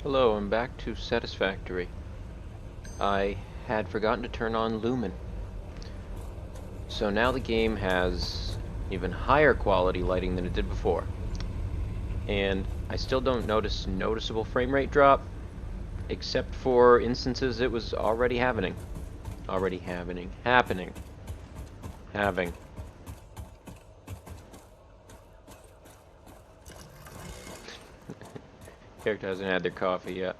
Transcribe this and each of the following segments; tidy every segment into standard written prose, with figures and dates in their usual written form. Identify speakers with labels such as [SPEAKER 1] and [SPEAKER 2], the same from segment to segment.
[SPEAKER 1] Hello, I'm back to Satisfactory. I had forgotten to turn on Lumen. So now the game has even higher quality lighting than it did before. And I still don't notice noticeable frame rate drop, except for instances it was already happening. Having. Character hasn't had their coffee yet.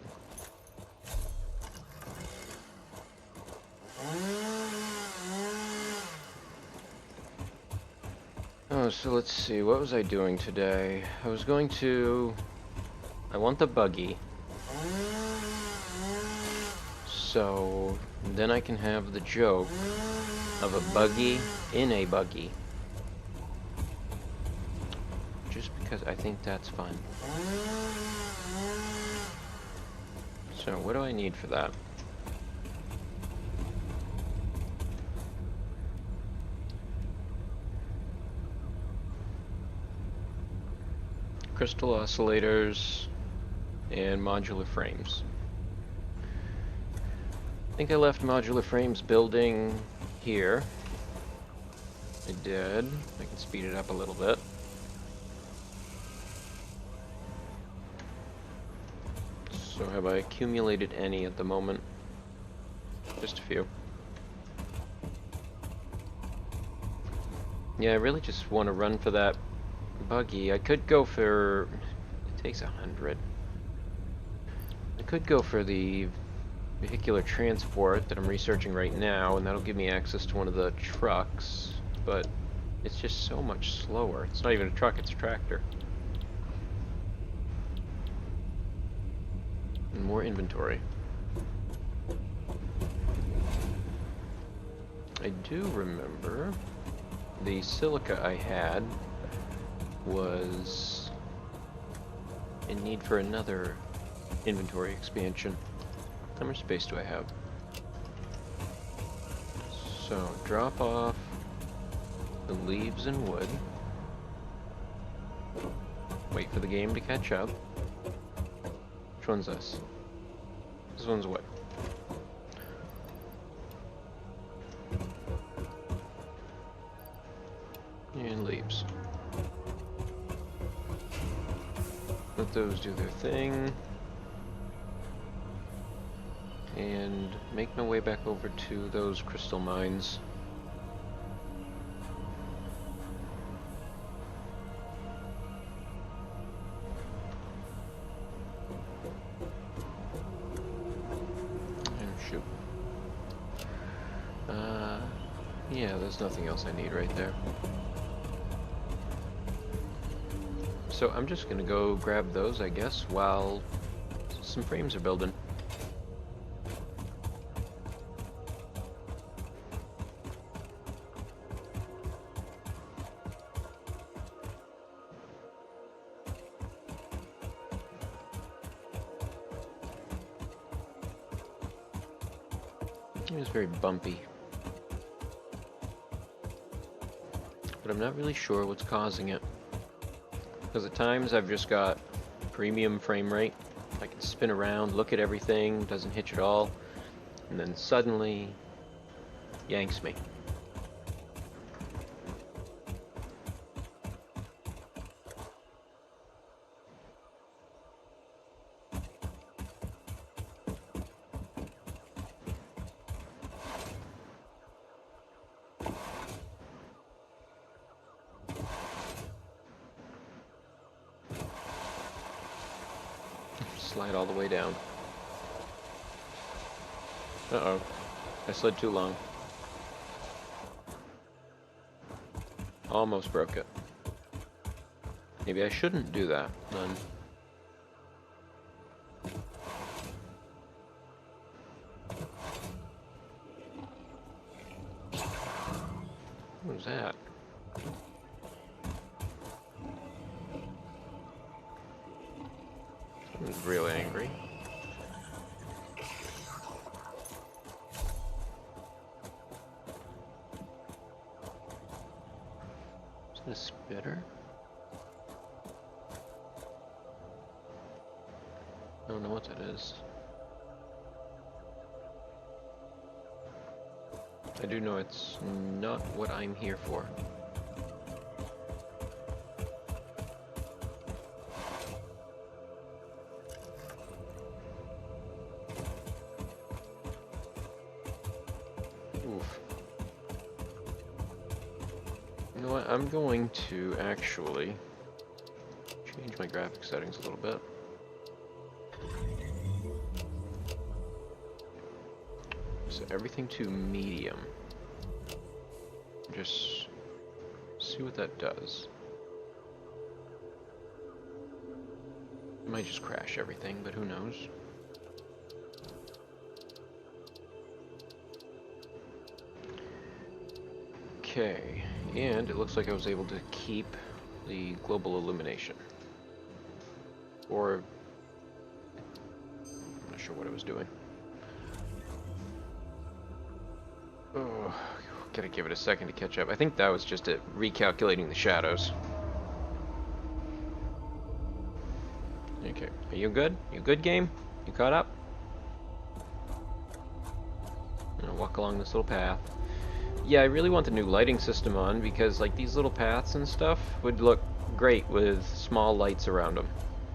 [SPEAKER 1] Oh, so let's see, what was I doing today? I want the buggy. So then I can have the joke of a buggy in a buggy. Just because I think that's fun. So what do I need for that? Crystal oscillators and modular frames. I think I left modular frames building here. I did. I can speed it up a little bit. So have I accumulated any at the moment? Just a few. Yeah, I really just want to run for that buggy. I could go for... It takes 100. I could go for the vehicular transport that I'm researching right now, and that'll give me access to one of the trucks, but it's just so much slower. It's not even a truck, it's a tractor. And more inventory. I do remember the silica I had was in need for another inventory expansion. How much space do I have? So, drop off the leaves and wood. Wait for the game to catch up. Which one's this? This one's wood. And leaves. Let those do their thing. And make my way back over to those crystal mines. And shoot. Yeah, there's nothing else I need right there. So I'm just gonna go grab those, I guess, while some frames are building. It's very bumpy. But I'm not really sure what's causing it. Because at times I've just got premium frame rate. I can spin around, look at everything, doesn't hitch at all. And then suddenly, yanks me. Slide all the way down. Uh-oh. I slid too long. Almost broke it. Maybe I shouldn't do that, then. What was that? Someone's real angry. Is it a spitter? I don't know what that is. I do know it's not what I'm here for. Oof. You know what? I'm going to actually change my graphic settings a little bit. So everything to medium. Just see what that does. It might just crash everything, but who knows? Okay, and it looks like I was able to keep the global illumination. Or, I'm not sure what I was doing. Oh, gotta give it a second to catch up. I think that was just it, recalculating the shadows. Okay, are you good? You good, game? You caught up? I'm gonna walk along this little path. Yeah, I really want the new lighting system on because, like, these little paths and stuff would look great with small lights around them.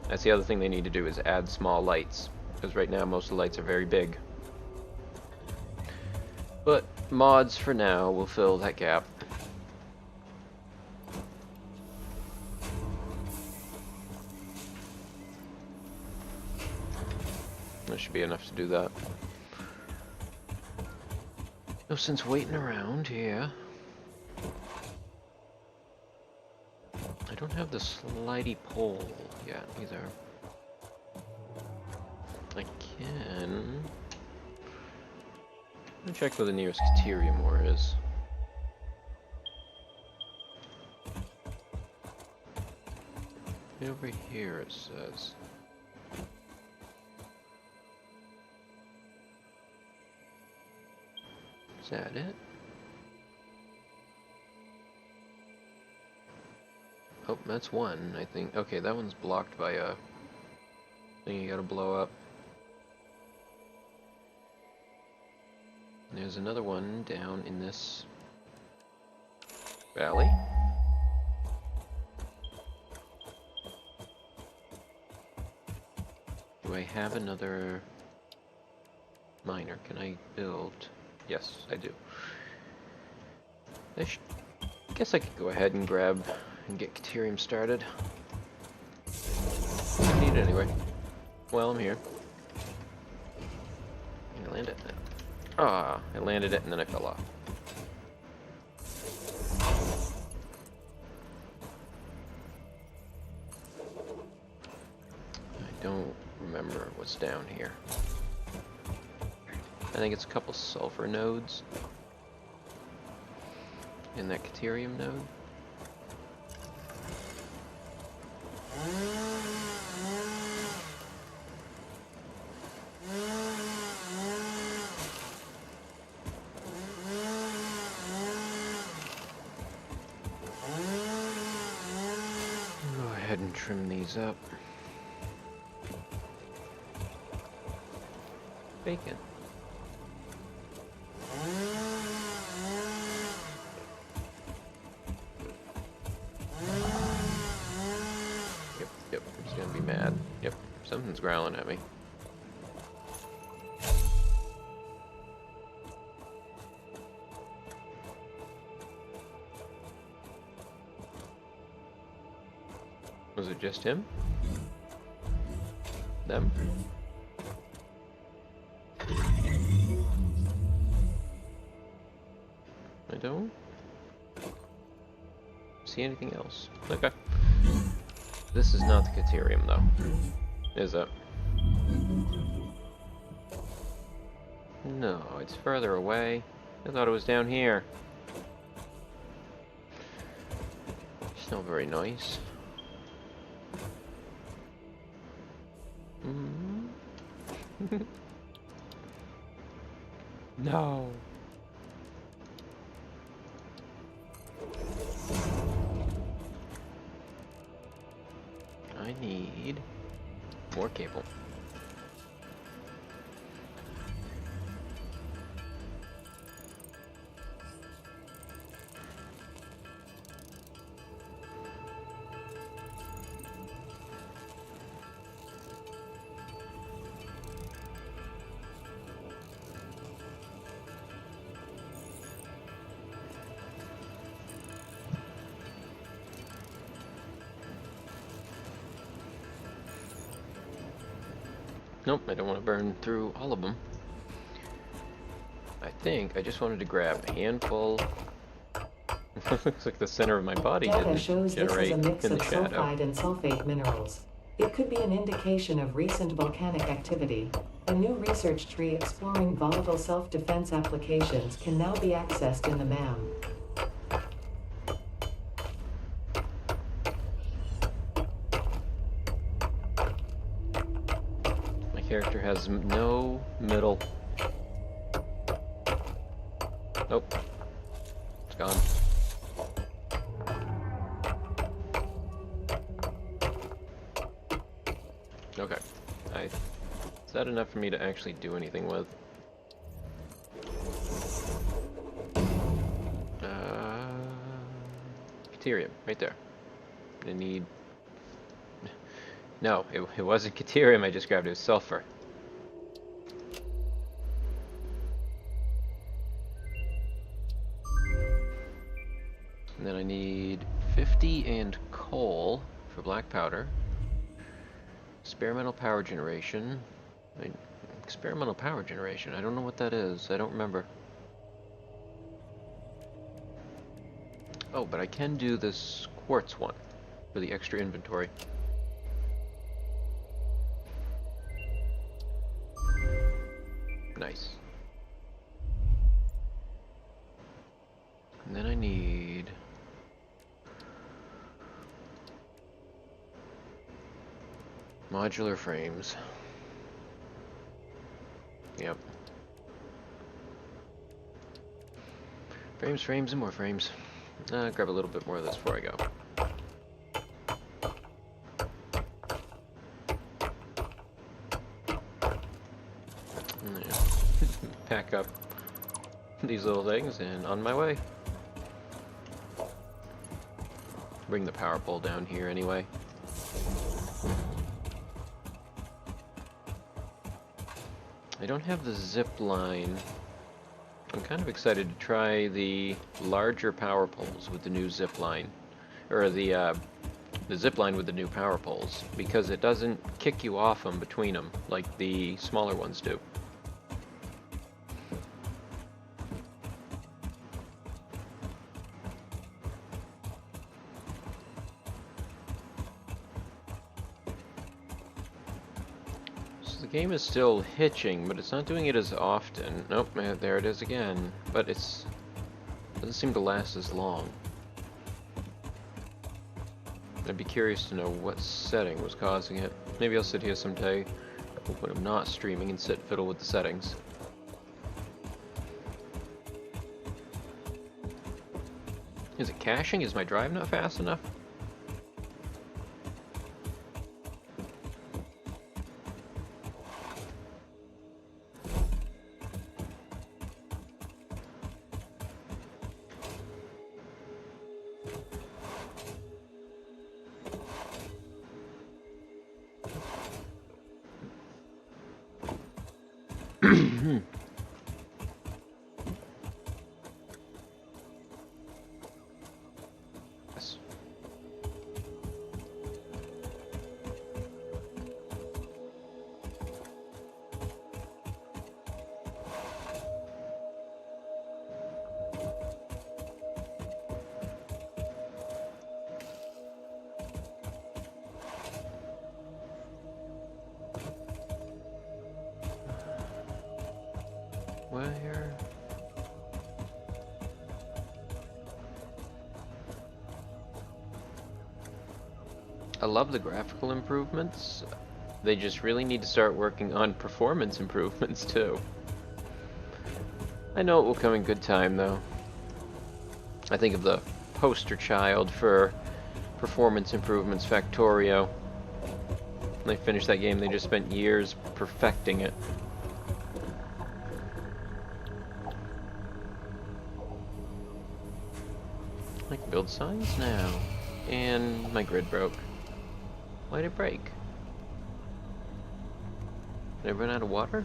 [SPEAKER 1] That's the other thing they need to do, is add small lights, because right now most of the lights are very big. But mods for now will fill that gap. That should be enough to do that. No sense waiting around here. I don't have the slidey pole yet either. I can... Let me check where the nearest Caterium ore is. Over here it says. Is that it? Oh, that's one, I think. Okay, that one's blocked by a thing you gotta blow up. There's another one down in this valley. Do I have another miner? Can I build? Yes, I do. I guess I could go ahead and grab and get Caterium started. I need it anyway. Well, I'm here. Can I land it? Ah, I landed it and then I fell off. I don't remember what's down here. I think it's a couple sulfur nodes in that Caterium node. Go ahead and trim these up. Bacon. Yep, he's gonna be mad. Yep, something's growling at me. Was it just him? Them? I don't see anything else. Okay. This is not the Caterium, though. Is it? No, it's further away. I thought it was down here. It's not very nice. No. I need more cable. Nope, I don't want to burn through all of them. I think I just wanted to grab a handful. Looks like the center of my body
[SPEAKER 2] Data
[SPEAKER 1] didn't
[SPEAKER 2] shows this is a
[SPEAKER 1] generate
[SPEAKER 2] mix
[SPEAKER 1] in
[SPEAKER 2] of
[SPEAKER 1] the shadow.
[SPEAKER 2] sulfide and sulfate minerals. It could be an indication of recent volcanic activity. A new research tree exploring volatile self-defense applications can now be accessed in the MAM.
[SPEAKER 1] My character has no middle. Nope. It's gone. Okay. Is that enough for me to actually do anything with? Caterium, right there. I need... No, it wasn't caterium I just grabbed, it was sulfur. And then I need 50 and coal for black powder. Experimental power generation. Experimental power generation, I don't know what that is, I don't remember. Oh, but I can do this quartz one for the extra inventory. Nice. And then I need... modular frames. Yep. Frames, and more frames. Grab a little bit more of this before I go. Yeah. Pack up these little things and on my way. Bring the power pole down here anyway. I don't have the zip line. I'm kind of excited to try the larger power poles with the new zip line, or the zip line with the new power poles, because it doesn't kick you off them between them like the smaller ones do. The game is still hitching, but it's not doing it as often. Nope, there it is again. But it doesn't seem to last as long. I'd be curious to know what setting was causing it. Maybe I'll sit here someday when I'm not streaming and sit fiddle with the settings. Is it caching? Is my drive not fast enough? Yes. Where? I love the graphical improvements. They just really need to start working on performance improvements too. I know it will come in good time though. I think of the poster child for performance improvements, Factorio. When they finished that game, they just spent years perfecting it. I can build signs now. And my grid broke. Why'd it break? Did I run out of water?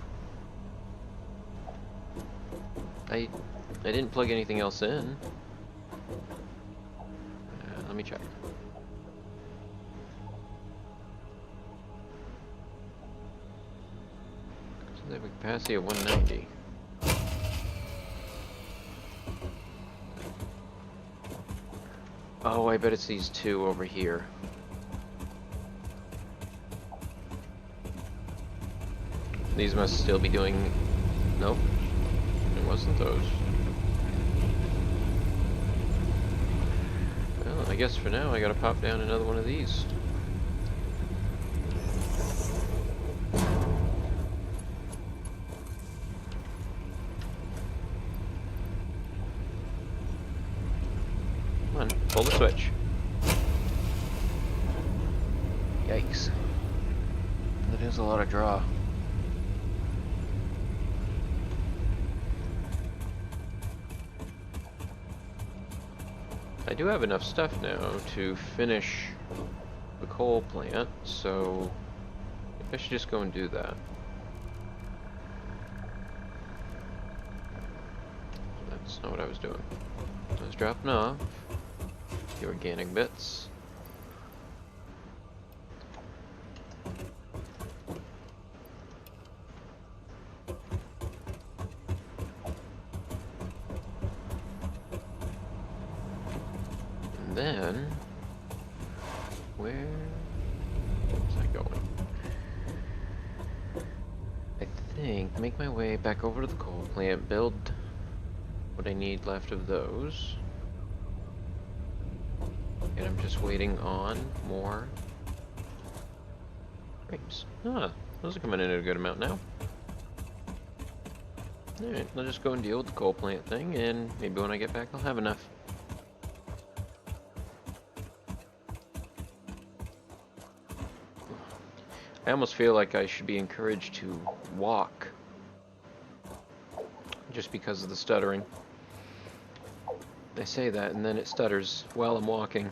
[SPEAKER 1] I didn't plug anything else in. Let me check. They have a capacity of 190. Oh, I bet it's these two over here. These must still be doing... Nope. It wasn't those. Well, I guess for now I gotta pop down another one of these. Come on, pull the switch. Yikes. That is a lot of draw. I do have enough stuff now to finish the coal plant, so I should just go and do that. That's not what I was doing. I was dropping off the organic bits. Then, where was I going? I think make my way back over to the coal plant, build what I need left of those, and I'm just waiting on more grapes. Ah, those are coming in at a good amount now. Alright, I'll just go and deal with the coal plant thing, and maybe when I get back I'll have enough. I almost feel like I should be encouraged to walk, just because of the stuttering. I say that and then it stutters while I'm walking.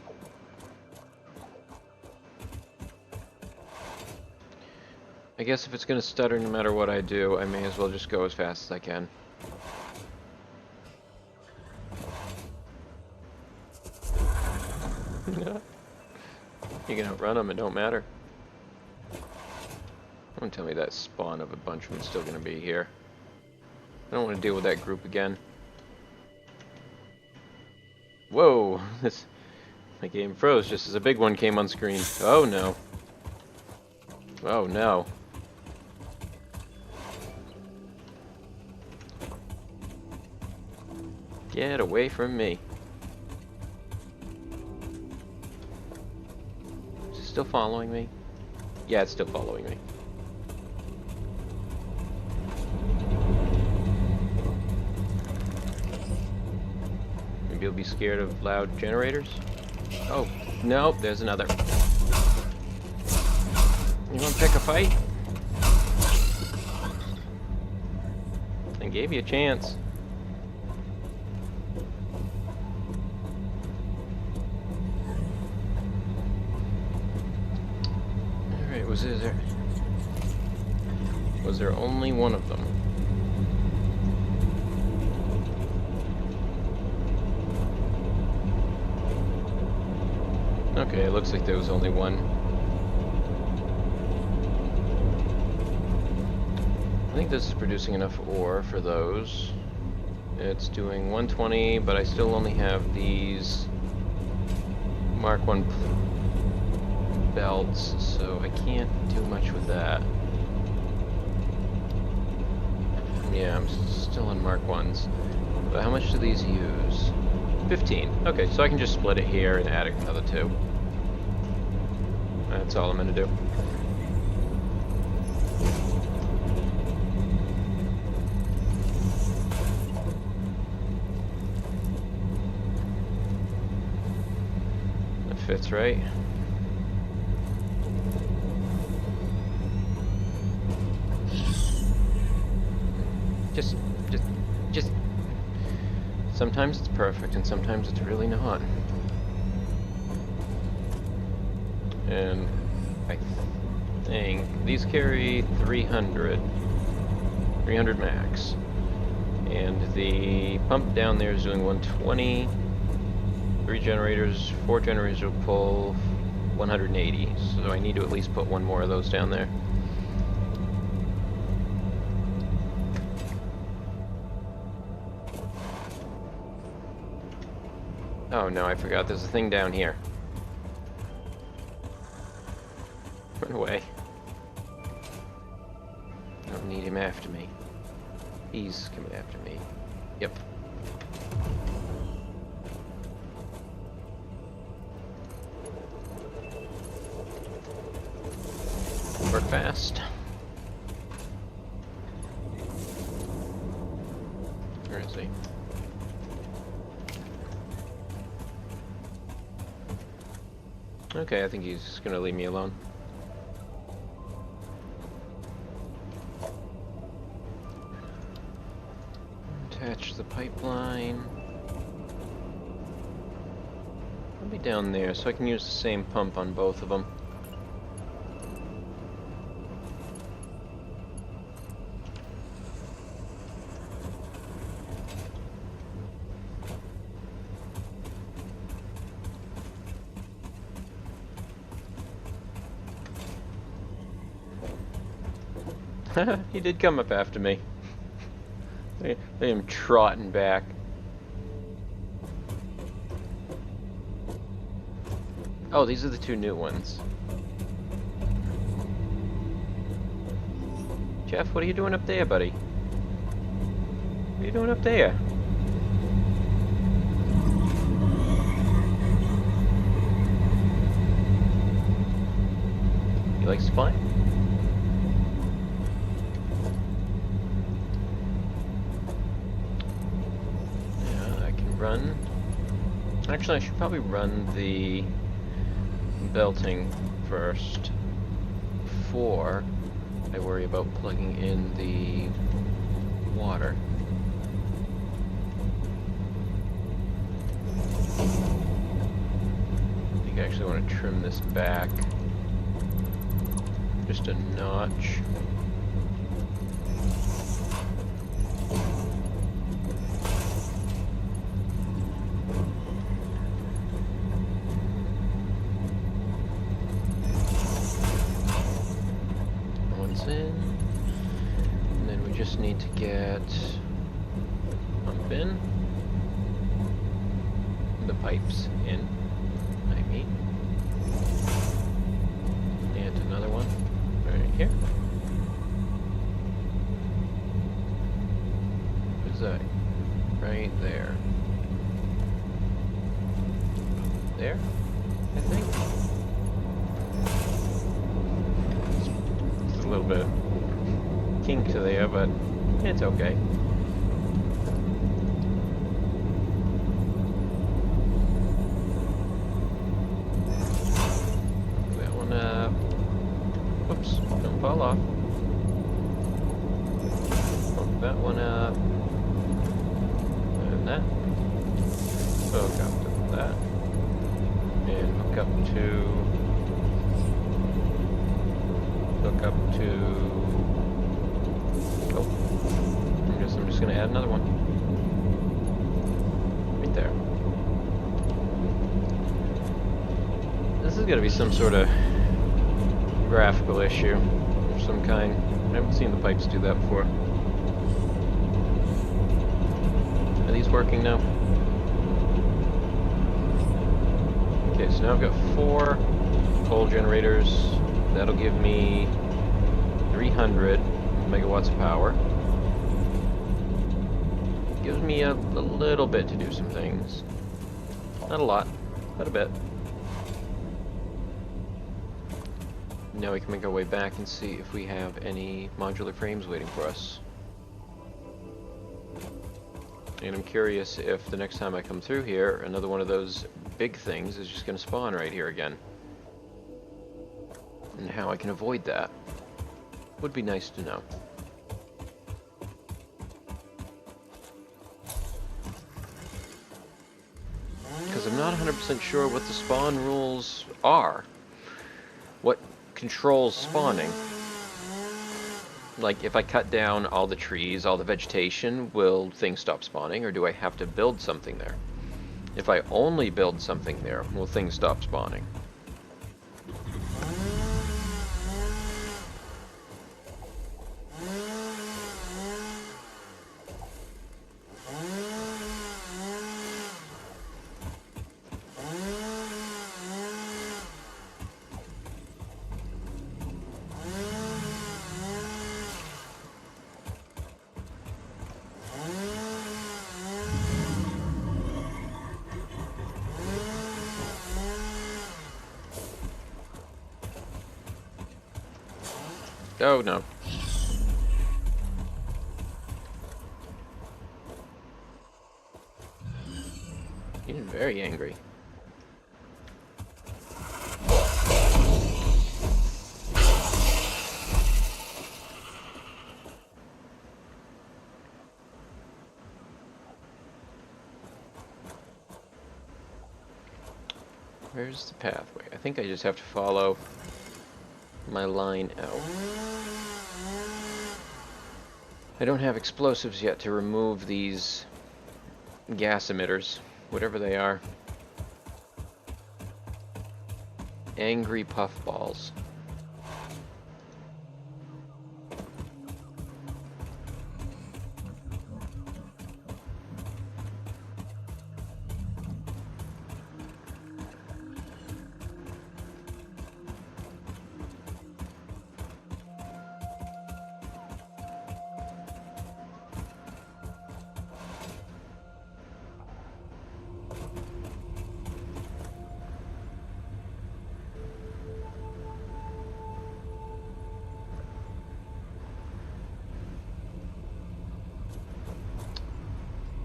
[SPEAKER 1] I guess if it's gonna stutter no matter what I do, I may as well just go as fast as I can. You can outrun them, it don't matter. Don't tell me that spawn of a bunch of them is still going to be here. I don't want to deal with that group again. Whoa! My game froze just as a big one came on screen. Oh no. Oh no. Get away from me. Is it still following me? Yeah, it's still following me. Maybe you'll be scared of loud generators? Oh, no, there's another. You wanna pick a fight? I gave you a chance. Alright, was there only one of them? Okay, it looks like there was only one. I think this is producing enough ore for those. It's doing 120, but I still only have these Mark 1 belts, so I can't do much with that. Yeah, I'm still in Mark 1s. But how much do these use? 15. Okay, so I can just split it here and add another 2. That's all I'm gonna do. That fits, right? Just. Sometimes it's perfect, and sometimes it's really not. And I think these carry 300 max. And the pump down there is doing 120. 3 generators, 4 generators will pull 180. So I need to at least put one more of those down there. Oh no, I forgot there's a thing down here. Run away. I don't need him after me. He's coming after me. Yep. Work fast. Where is he? Okay, I think he's gonna leave me alone. Attach the pipeline. I'll be down there, so I can use the same pump on both of them. He did come up after me. I am trotting back. Oh, these are the two new ones. Jeff, what are you doing up there, buddy? What are you doing up there? He likes to climb? Run. Actually, I should probably run the belting first before I worry about plugging in the water. I think I actually want to trim this back just a notch. In, and then we just need to get pump in, the pipes in, I mean, and another one right here. What's that? Right there. There, I think. A little bit kink to there, but it's okay. That one up. Whoops, don't fall off. Hook that one up. And that. Hook up to that. And hook up to oh, I guess I'm just gonna add another one right there. This is gonna be some sort of graphical issue of some kind. I haven't seen the pipes do that before. Are these working now? Okay, so now I've got 4 coal generators. That'll give me 300 megawatts of power. Gives me a little bit to do some things. Not a lot, but a bit. Now we can make our way back and see if we have any modular frames waiting for us. And I'm curious if the next time I come through here, another one of those big things is just going to spawn right here again. And how I can avoid that would be nice to know. Because I'm not 100% sure what the spawn rules are. What controls spawning? Like, if I cut down all the trees, all the vegetation, will things stop spawning, or do I have to build something there? If I only build something there, will things stop spawning? Oh no. He's very angry. Where's the pathway? I think I just have to follow my line out. I don't have explosives yet to remove these gas emitters, whatever they are. Angry puffballs.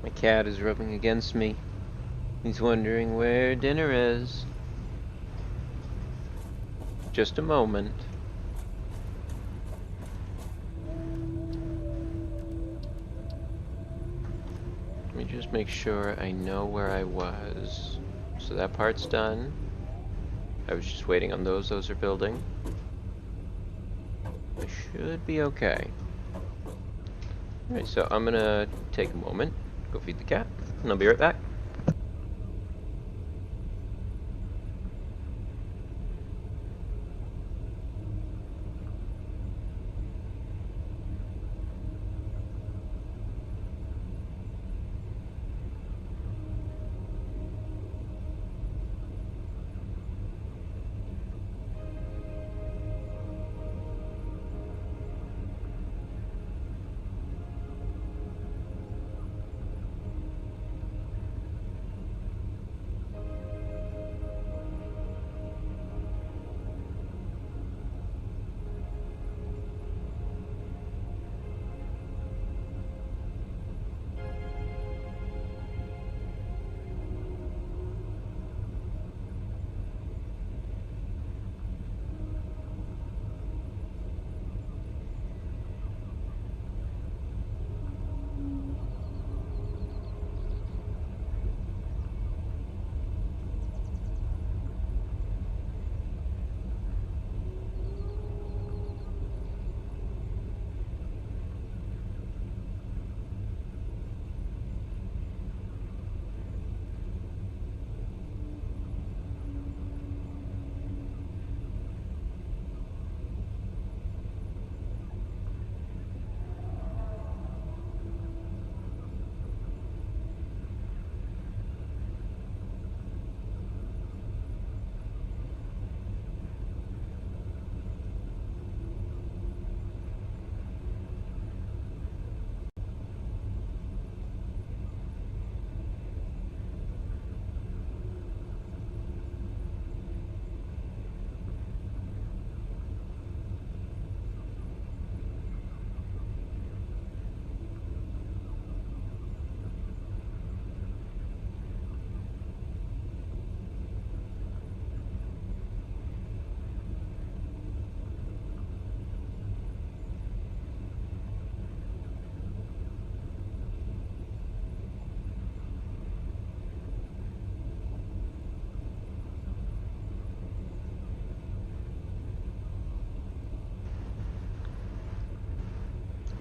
[SPEAKER 1] My cat is rubbing against me. He's wondering where dinner is. Just a moment. Let me just make sure I know where I was. So that part's done. I was just waiting on those. Those are building. I should be okay. Alright, so I'm gonna take a moment, go feed the cat, and I'll be right back.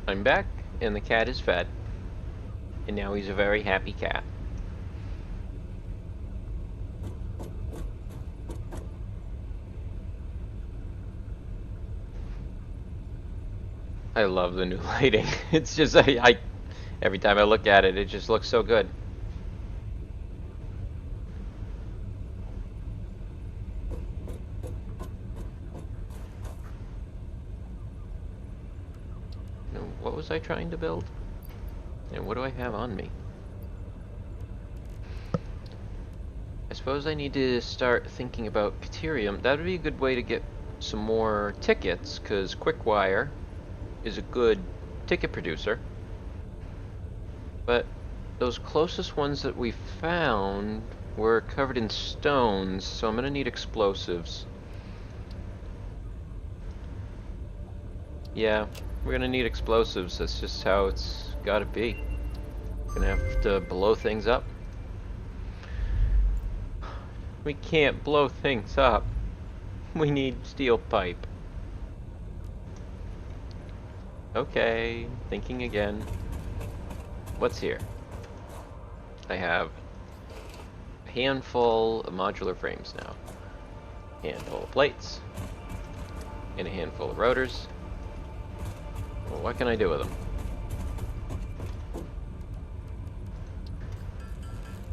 [SPEAKER 1] I'm back, and the cat is fed. And now he's a very happy cat. I love the new lighting. It's just, every time I look at it, it just looks so good. Now, what was I trying to build? And what do I have on me? I suppose I need to start thinking about Caterium. That would be a good way to get some more tickets, because Quickwire is a good ticket producer. But those closest ones that we found were covered in stones, so I'm going to need explosives. Yeah, we're going to need explosives. That's just how it's got to be. Gonna have to blow things up. We can't blow things up. We need steel pipe. Okay, thinking again. What's here? I have a handful of modular frames now. A handful of plates. And a handful of rotors. Well, what can I do with them?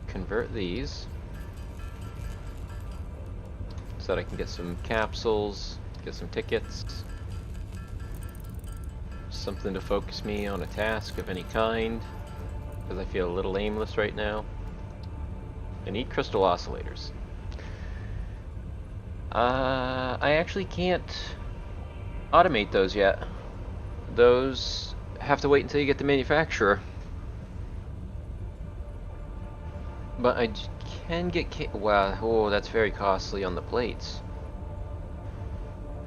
[SPEAKER 1] Convert these so that I can get some capsules, get some tickets, something to focus me on a task of any kind, because I feel a little aimless right now. I need crystal oscillators. I actually can't automate those yet. Those have to wait until you get the manufacturer. But I can get wow, oh, that's very costly on the plates.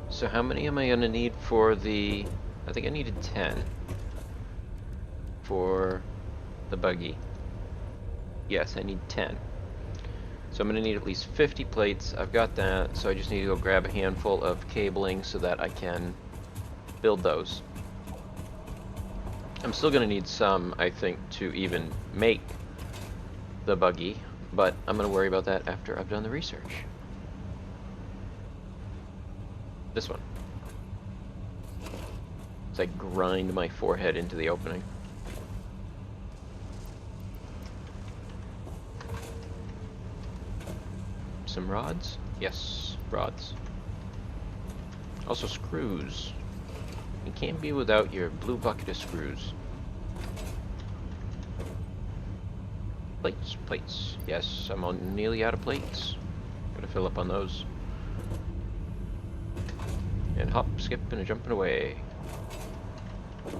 [SPEAKER 1] So how many am I gonna need for the... I think I needed 10 for the buggy. Yes, I need 10. So I'm gonna need at least 50 plates. I've got that, so I just need to go grab a handful of cabling so that I can build those. I'm still gonna need some, I think, to even make the buggy, but I'm gonna worry about that after I've done the research. This one. As I grind my forehead into the opening. Some rods? Yes, rods. Also screws. You can't be without your blue bucket of screws. Plates, plates. Yes, I'm nearly out of plates. Gotta fill up on those. And hop, skip, and a jumping away. I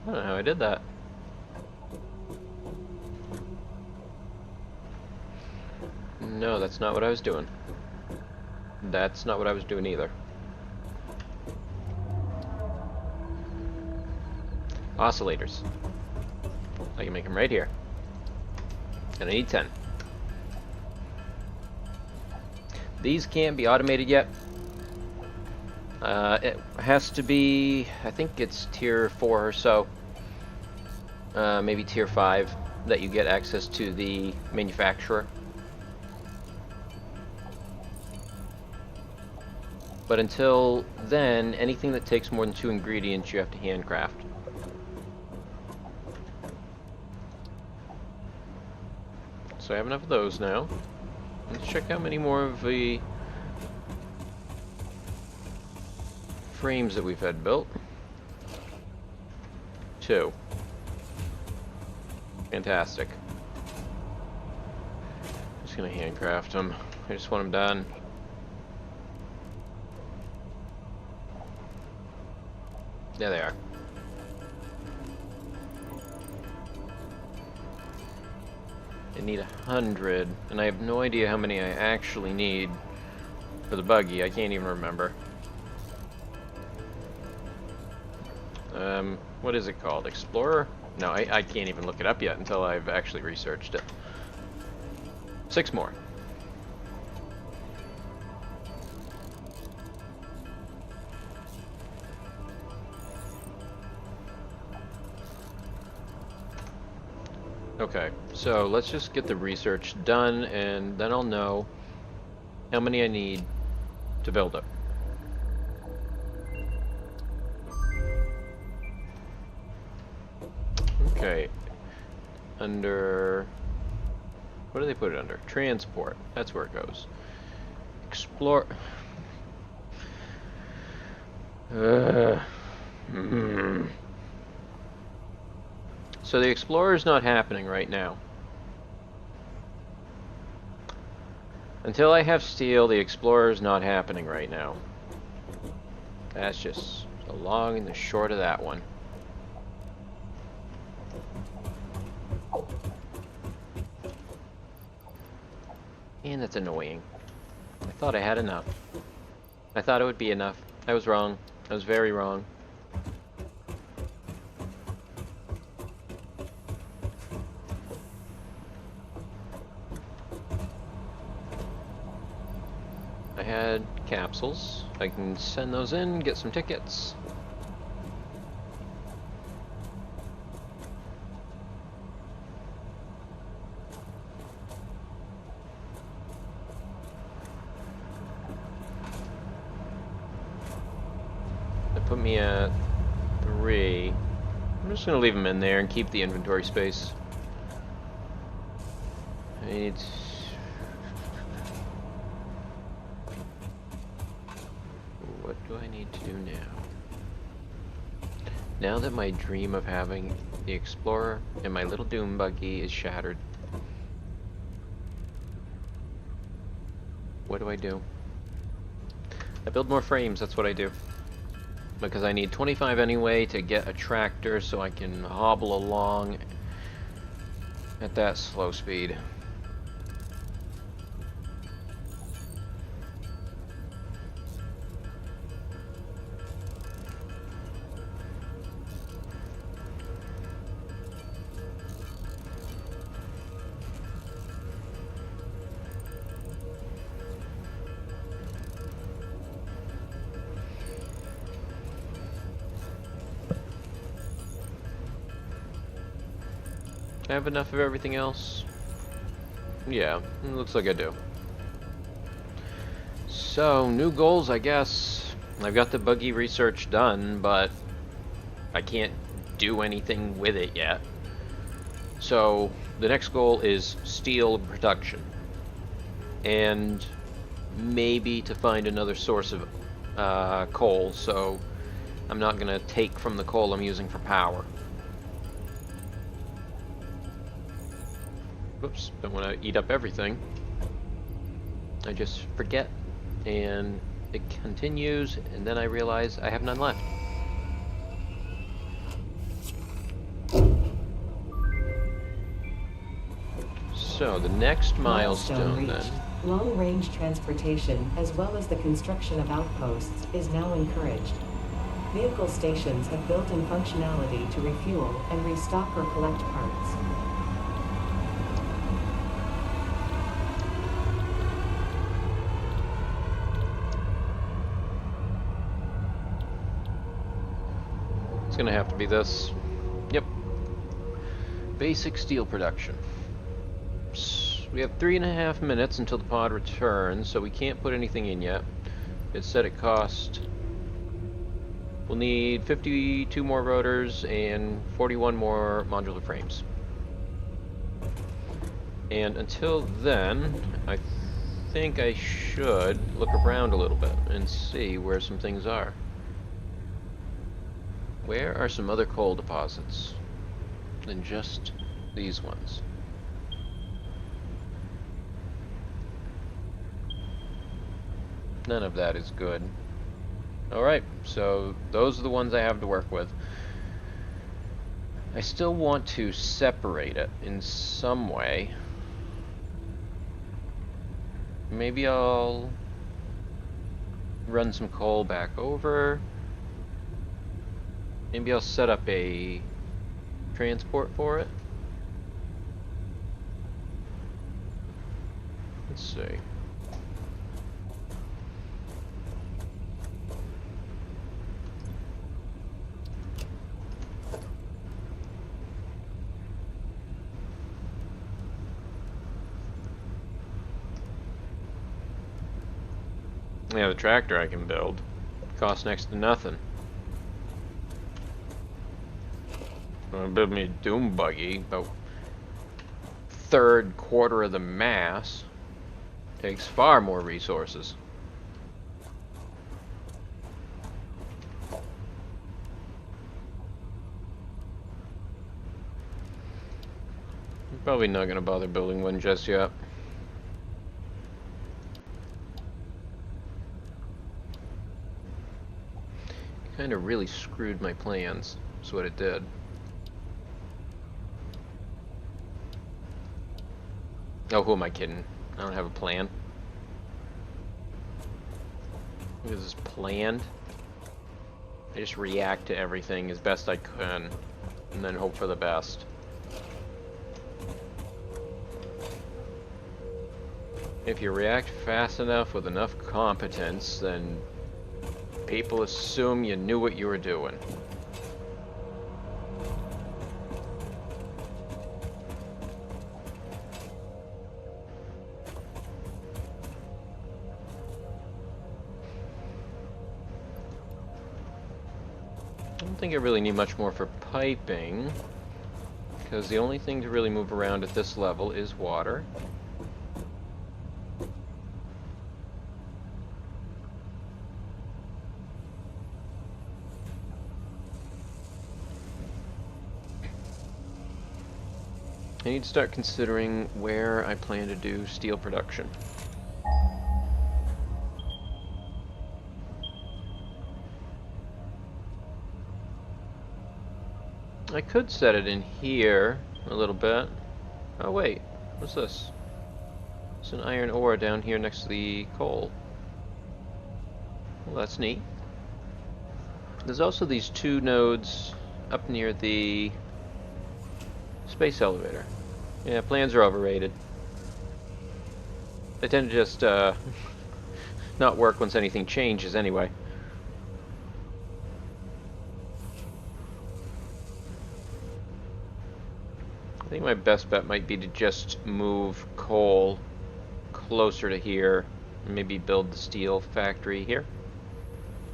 [SPEAKER 1] don't know how I did that. No, that's not what I was doing. That's not what I was doing either. Oscillators. I can make them right here. And I need 10. These can't be automated yet. It has to be, I think it's tier 4 or so. Maybe tier 5 that you get access to the manufacturer. But until then, anything that takes more than 2 ingredients you have to handcraft. So I have enough of those now. Let's check out many more of the frames that we've had built. 2. Fantastic. Just gonna handcraft them. I just want them done. There they are. I need 100, and I have no idea how many I actually need for the buggy. I can't even remember. What is it called? Explorer? No, I can't even look it up yet until I've actually researched it. 6 more. Okay, so let's just get the research done, and then I'll know how many I need to build it. Okay, under... what do they put it under? Transport, that's where it goes. Explore... So the Explorer's not happening right now. Until I have steel, the Explorer's not happening right now. That's just the long and the short of that one. And that's annoying. I thought I had enough. I thought it would be enough. I was wrong. I was very wrong. I had capsules. I can send those in, get some tickets. That put me at 3. I'm just gonna leave them in there and keep the inventory space. I need... What do I need to do now? Now that my dream of having the Explorer and my little Doom buggy is shattered, what do I do? I build more frames, that's what I do. Because I need 25 anyway to get a tractor so I can hobble along at that slow speed. I have enough of everything else? Yeah, it looks like I do. So, new goals, I guess. I've got the buggy research done, but I can't do anything with it yet. So, the next goal is steel production. And maybe to find another source of coal, so I'm not going to take from the coal I'm using for power. Oops, don't want to eat up everything. I just forget, and it continues, and then I realize I have none left. So, the next milestone then.
[SPEAKER 2] Long-range transportation, as well as the construction of outposts, is now encouraged. Vehicle stations have built-in functionality to refuel and restock or collect parts.
[SPEAKER 1] It's gonna have to be this. Yep. Basic steel production. We have 3.5 minutes until the pod returns, so we can't put anything in yet. It said it cost... We'll need 52 more rotors and 41 more modular frames. And until then, I think I should look around a little bit and see where some things are. Where are some other coal deposits than just these ones? None of that is good. Alright, so those are the ones I have to work with. I still want to separate it in some way. Maybe I'll run some coal back over. Maybe I'll set up a transport for it. Let's see. Yeah, the tractor I can build. Costs next to nothing. I'm gonna build me a Doom buggy, about third quarter of the mass. Takes far more resources. I'm probably not gonna bother building one just yet. Kind of really screwed my plans. That's what it did. Oh, who am I kidding? I don't have a plan. This is planned. I just react to everything as best I can, and then hope for the best. If you react fast enough with enough competence, then people assume you knew what you were doing. I don't think I really need much more for piping, because the only thing to really move around at this level is water. I need to start considering where I plan to do steel production. I could set it in here a little bit. Oh wait, what's this? It's an iron ore down here next to the coal. Well, that's neat. There's also these two nodes up near the space elevator. Yeah, plans are overrated. They tend to just not work once anything changes anyway. I think my best bet might be to just move coal closer to here, and maybe build the steel factory here.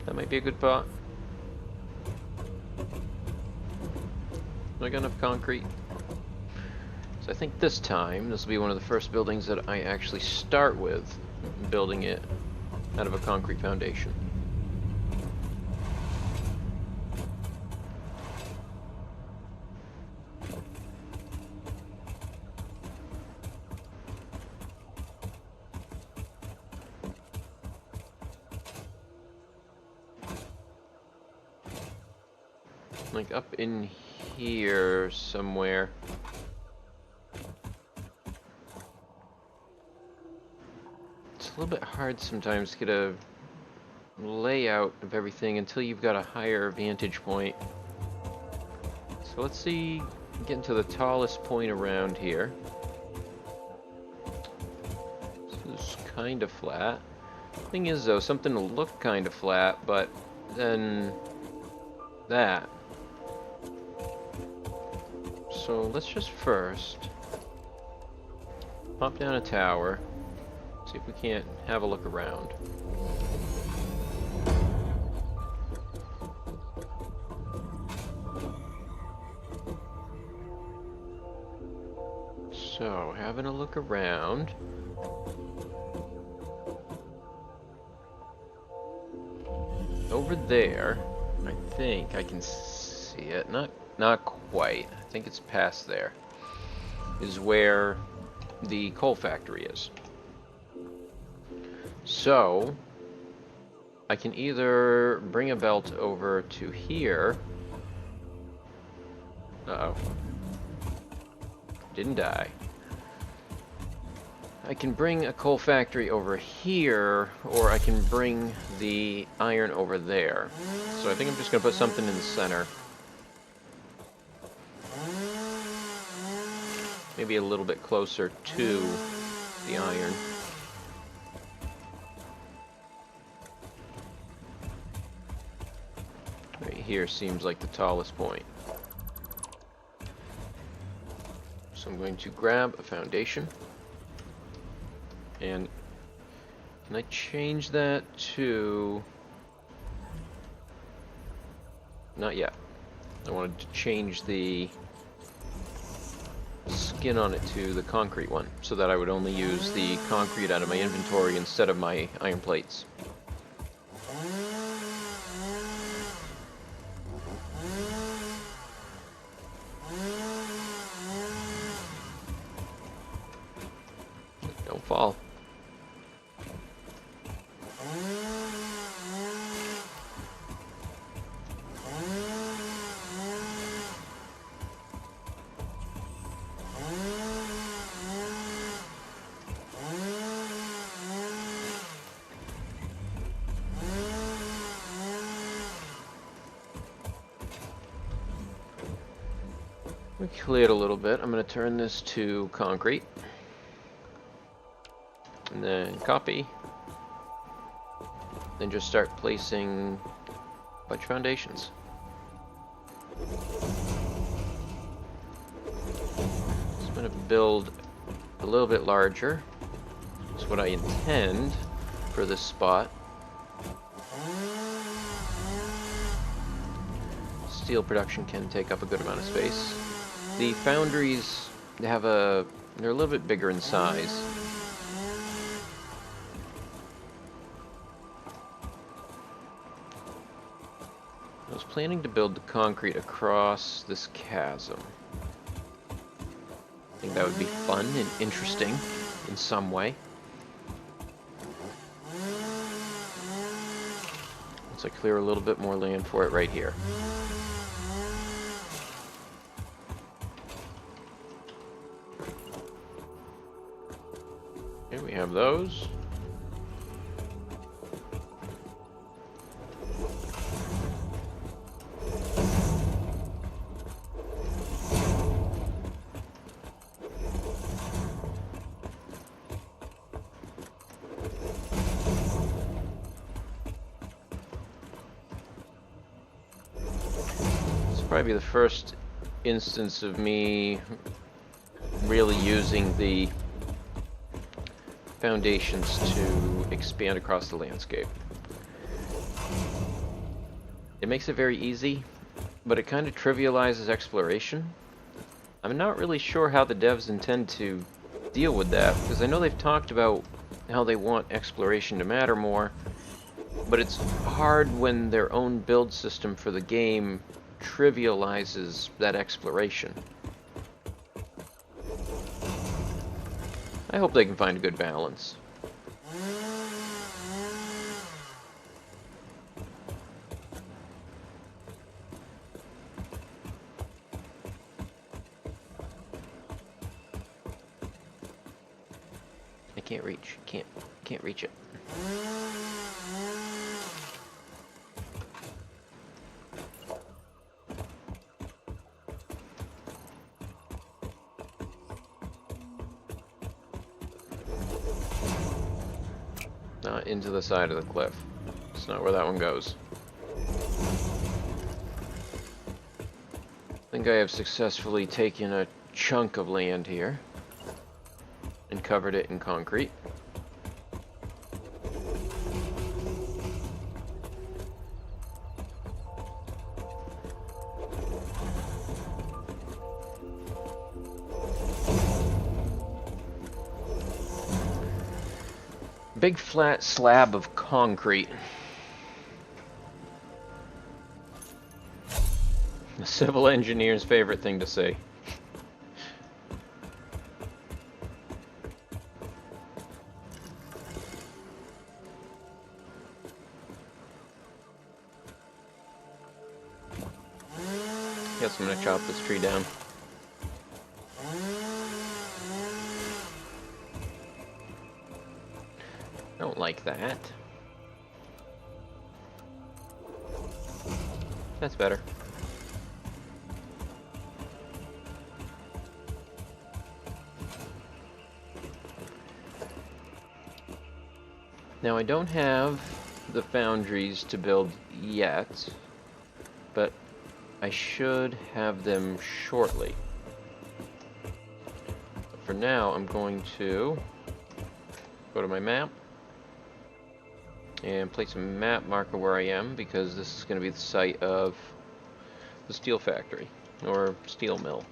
[SPEAKER 1] That might be a good thought. Do I got enough concrete? So I think this time, this will be one of the first buildings that I actually start with, building it out of a concrete foundation. Like up in here somewhere. It's a little bit hard sometimes to get a layout of everything until you've got a higher vantage point. So let's see, getting to the tallest point around here. This is kind of flat. Thing is though, something will look kind of flat, but then that. So let's just first pop down a tower, see if we can't have a look around. So, having a look around. Over there, I think I can see it. Not quite. I think it's past there. Is where the coal factory is. So, I can either bring a belt over to here. Uh-oh. Didn't die. I can bring a coal factory over here, or I can bring the iron over there. So I think I'm just going to put something in the center. Maybe a little bit closer to the iron. Right here seems like the tallest point. So I'm going to grab a foundation. And can I change that to... Not yet. I wanted to change the skin on it to the concrete one, so that I would only use the concrete out of my inventory instead of my iron plates. Don't fall. We cleared a little bit. I'm going to turn this to concrete. And then copy. Then just start placing a bunch of foundations. So I'm going to build a little bit larger. That's what I intend for this spot. Steel production can take up a good amount of space. The foundries they're a little bit bigger in size. I was planning to build the concrete across this chasm. I think that would be fun and interesting in some way. Once I clear a little bit more land for it right here. Okay, we have those. Probably the first instance of me really using the foundations to expand across the landscape. It makes it very easy, but it kind of trivializes exploration. I'm not really sure how the devs intend to deal with that, because I know they've talked about how they want exploration to matter more, but it's hard when their own build system for the game trivializes that exploration. I hope they can find a good balance. I can't reach. Can't reach it. Not into the side of the cliff. That's not where that one goes. I think I have successfully taken a chunk of land here and covered it in concrete. Big flat slab of concrete. A civil engineer's favorite thing to say. Guess I'm gonna chop this tree down. Don't like that. That's better. Now I don't have the foundries to build yet, but I should have them shortly. But for now, I'm going to go to my map and place a map marker where I am, because this is going to be the site of the steel factory, or steel mill.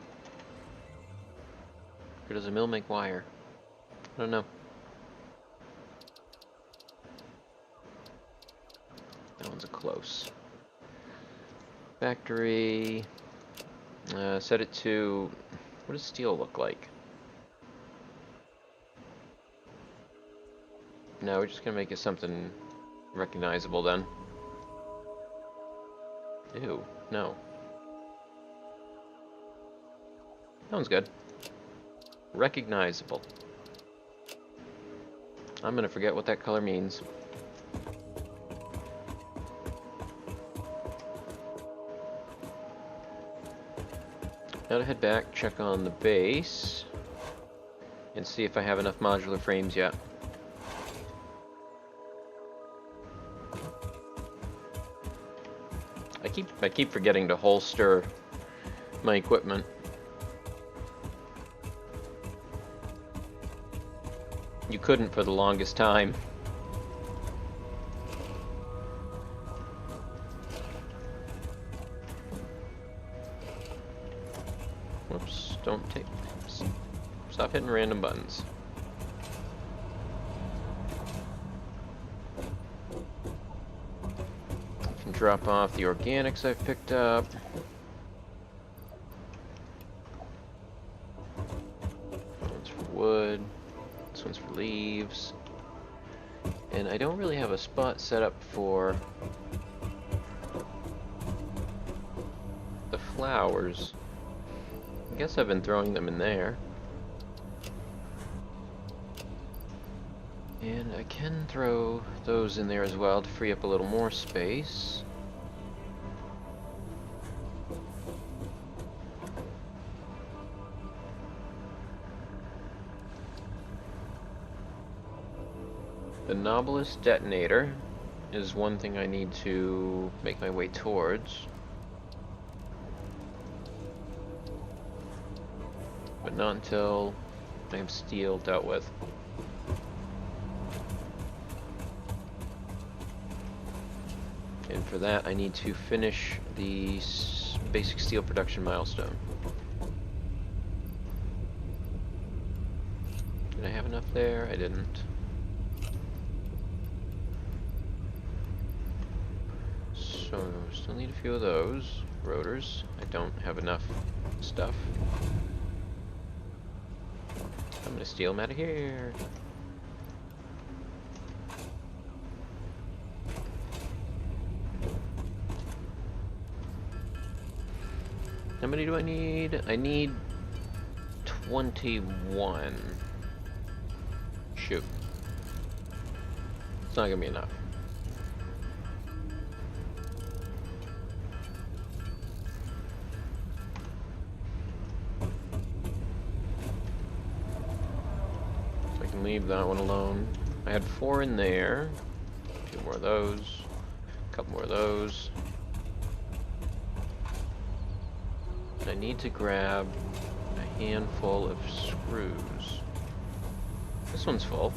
[SPEAKER 1] Or does a mill make wire? I don't know. That one's a close. Factory, set it to, what does steel look like? No, we're just going to make it something recognizable then. Ew, no. That one's good. Recognizable. I'm gonna forget what that color means. Now to head back, check on the base, and see if I have enough modular frames yet. I keep forgetting to holster my equipment. You couldn't for the longest time. Whoops, don't take... Stop hitting random buttons. I can drop off the organics I've picked up. One's for wood. This one's for leaves. And I don't really have a spot set up for the flowers. I guess I've been throwing them in there. And I can throw those in there as well to free up a little more space. The Nobilis detonator is one thing I need to make my way towards. But not until I have steel dealt with. And for that I need to finish the basic steel production milestone. Did I have enough there? I didn't. So, still need a few of those rotors. I don't have enough stuff. I'm gonna steal them out of here. How many do I need? I need 21. Shoot. It's not gonna be enough. Leave that one alone. I had 4 in there. A few more of those. A couple more of those. I need to grab a handful of screws. This one's full.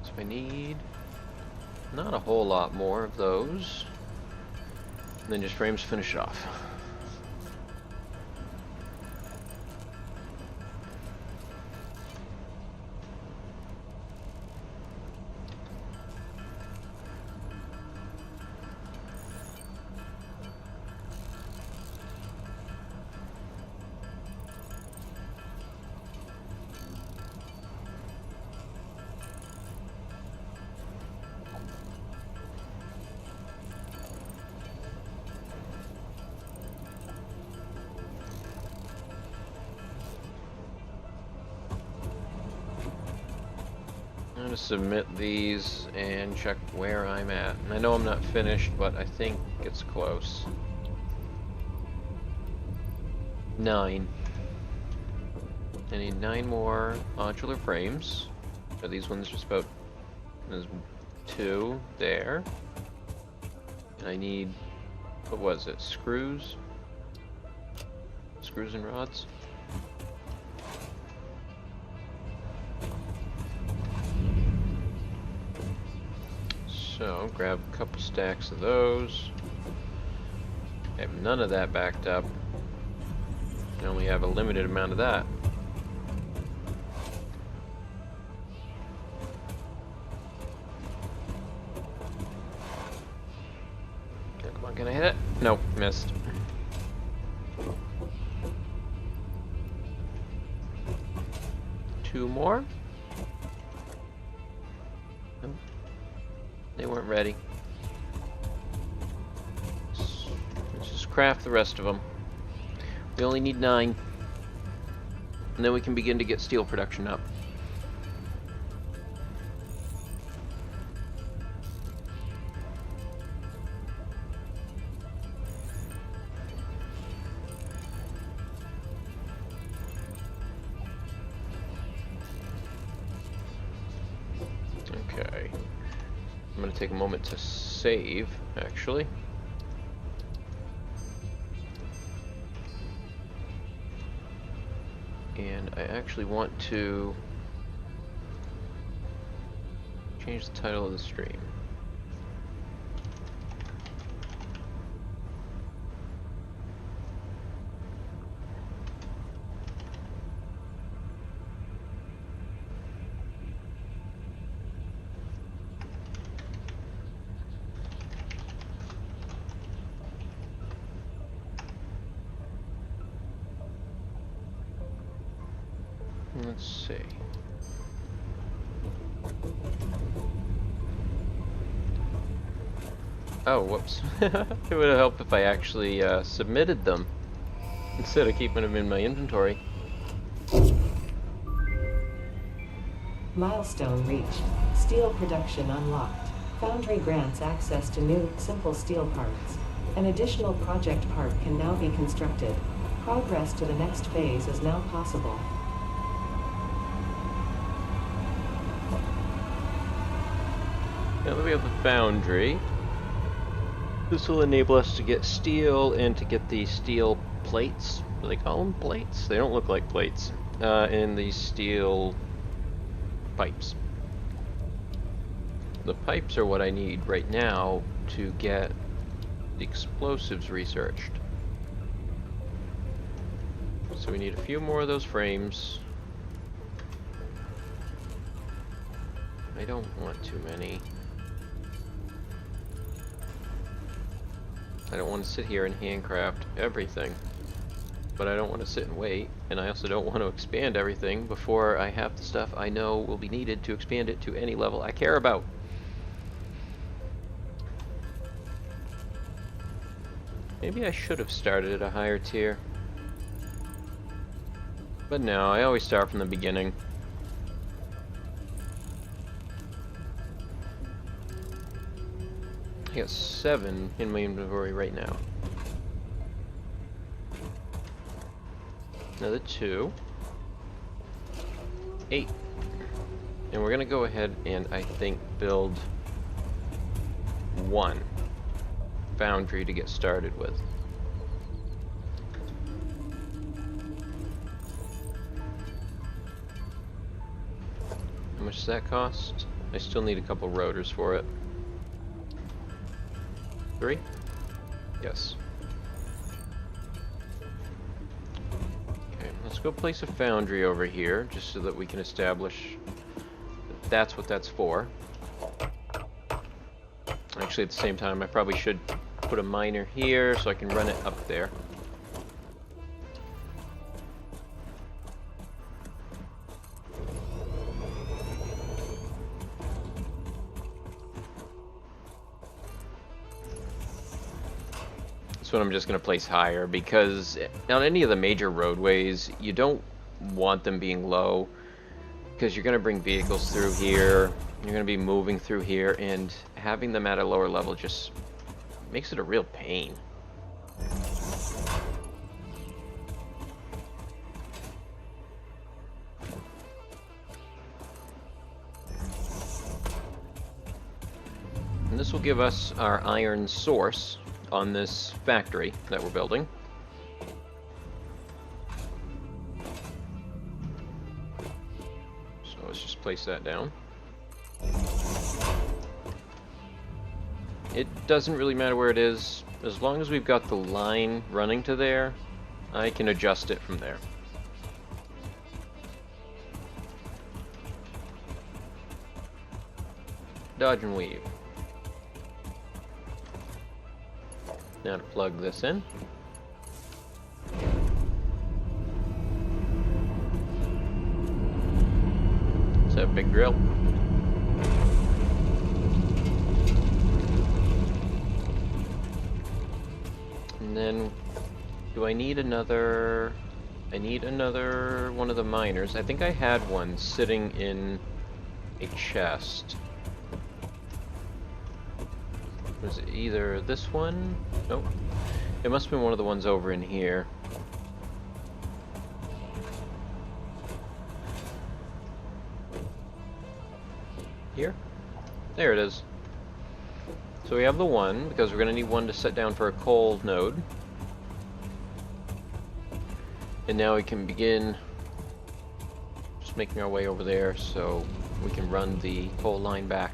[SPEAKER 1] So I need not a whole lot more of those. And then just frames to finish it off. I'm going to submit these and check where I'm at. And I know I'm not finished, but I think it's close. 9. I need 9 more modular frames. So these ones just about... There's 2 there. And I need... What was it? Screws? Screws and rods? So, grab a couple stacks of those. I have none of that backed up. I only have a limited amount of that. Okay, come on, can I hit it? Nope, missed. Two more. They weren't ready. Let's just craft the rest of them. We only need 9. And then we can begin to get steel production up. going to take a moment to save, actually. And I actually want to change the title of the stream. Let's see. Oh, whoops. It would have helped if I actually submitted them instead of keeping them in my inventory.
[SPEAKER 2] Milestone reached. Steel production unlocked. Foundry grants access to new, simple steel parts. An additional project part can now be constructed. Progress to the next phase is now possible.
[SPEAKER 1] Now that we have the foundry, this will enable us to get steel and to get the steel plates. Do they call them plates? They don't look like plates. And these steel pipes. The pipes are what I need right now to get the explosives researched. So we need a few more of those frames. I don't want too many. I don't want to sit here and handcraft everything, but I don't want to sit and wait, and I also don't want to expand everything before I have the stuff I know will be needed to expand it to any level I care about. Maybe I should have started at a higher tier. But no, I always start from the beginning. I got 7 in my inventory right now. Another 2. 8. And we're gonna go ahead and I think build 1 foundry to get started with. How much does that cost? I still need a couple rotors for it. 3? Yes. Okay, let's go place a foundry over here, just so that we can establish that that's what that's for. Actually, at the same time, I probably should put a miner here, so I can run it up there. This one I'm just going to place higher, because on any of the major roadways, you don't want them being low, because you're going to bring vehicles through here, you're going to be moving through here, and having them at a lower level just makes it a real pain. And this will give us our iron source on this factory that we're building. So let's just place that down. It doesn't really matter where it is, as long as we've got the line running to there, I can adjust it from there. Dodge and weave. Now to plug this in. Let's have a big drill. And then, do I need another... I need another one of the miners. I think I had one sitting in a chest. Was it either this one? Nope. It must have been one of the ones over in here. Here? There it is. So we have the one, because we're going to need one to set down for a coal node. And now we can begin just making our way over there so we can run the coal line back.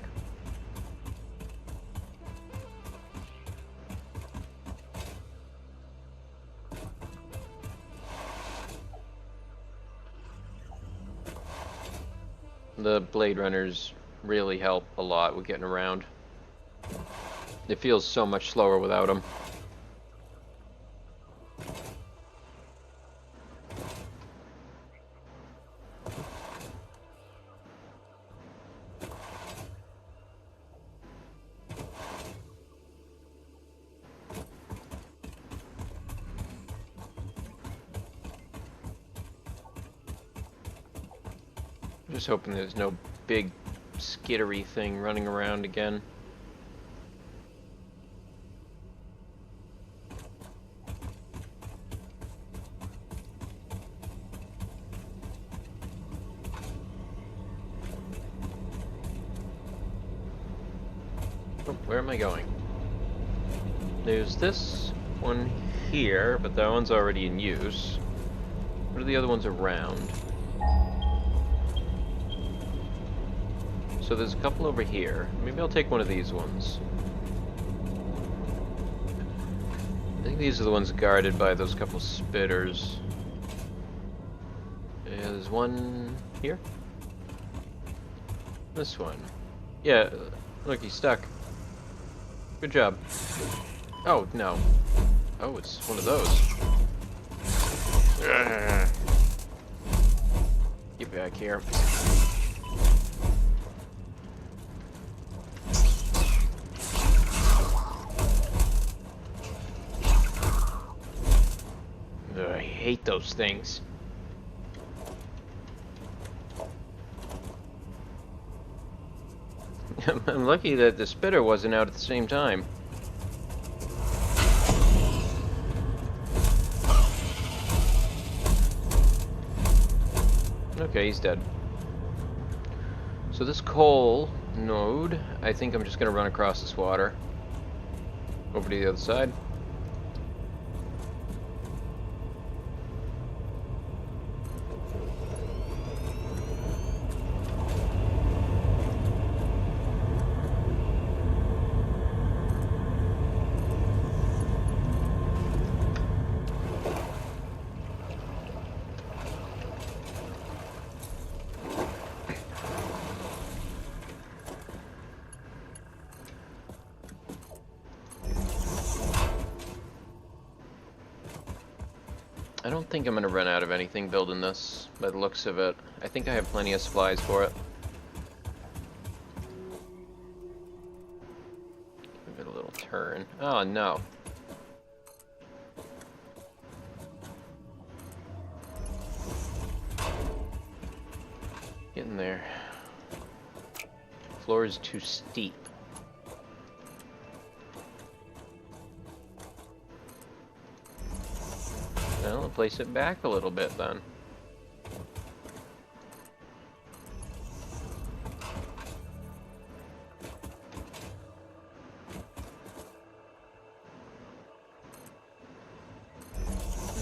[SPEAKER 1] The Blade Runners really help a lot with getting around. It feels so much slower without them. Just hoping there's no big skittery thing running around again. Oh, where am I going? There's this one here, but that one's already in use. What are the other ones around? So there's a couple over here. Maybe I'll take one of these ones. I think these are the ones guarded by those couple spitters. Yeah, there's one here. This one. Yeah, look, he's stuck. Good job. Oh, no. Oh, it's one of those. Get back here. I hate those things. I'm lucky that the spitter wasn't out at the same time. Okay, he's dead. So this coal node, I think I'm just gonna run across this water over to the other side. I don't think I'm going to run out of anything building this, by the looks of it. I think I have plenty of supplies for it. Give it a little turn. Oh, no. Getting there. Floor is too steep. Well, I'll place it back a little bit then.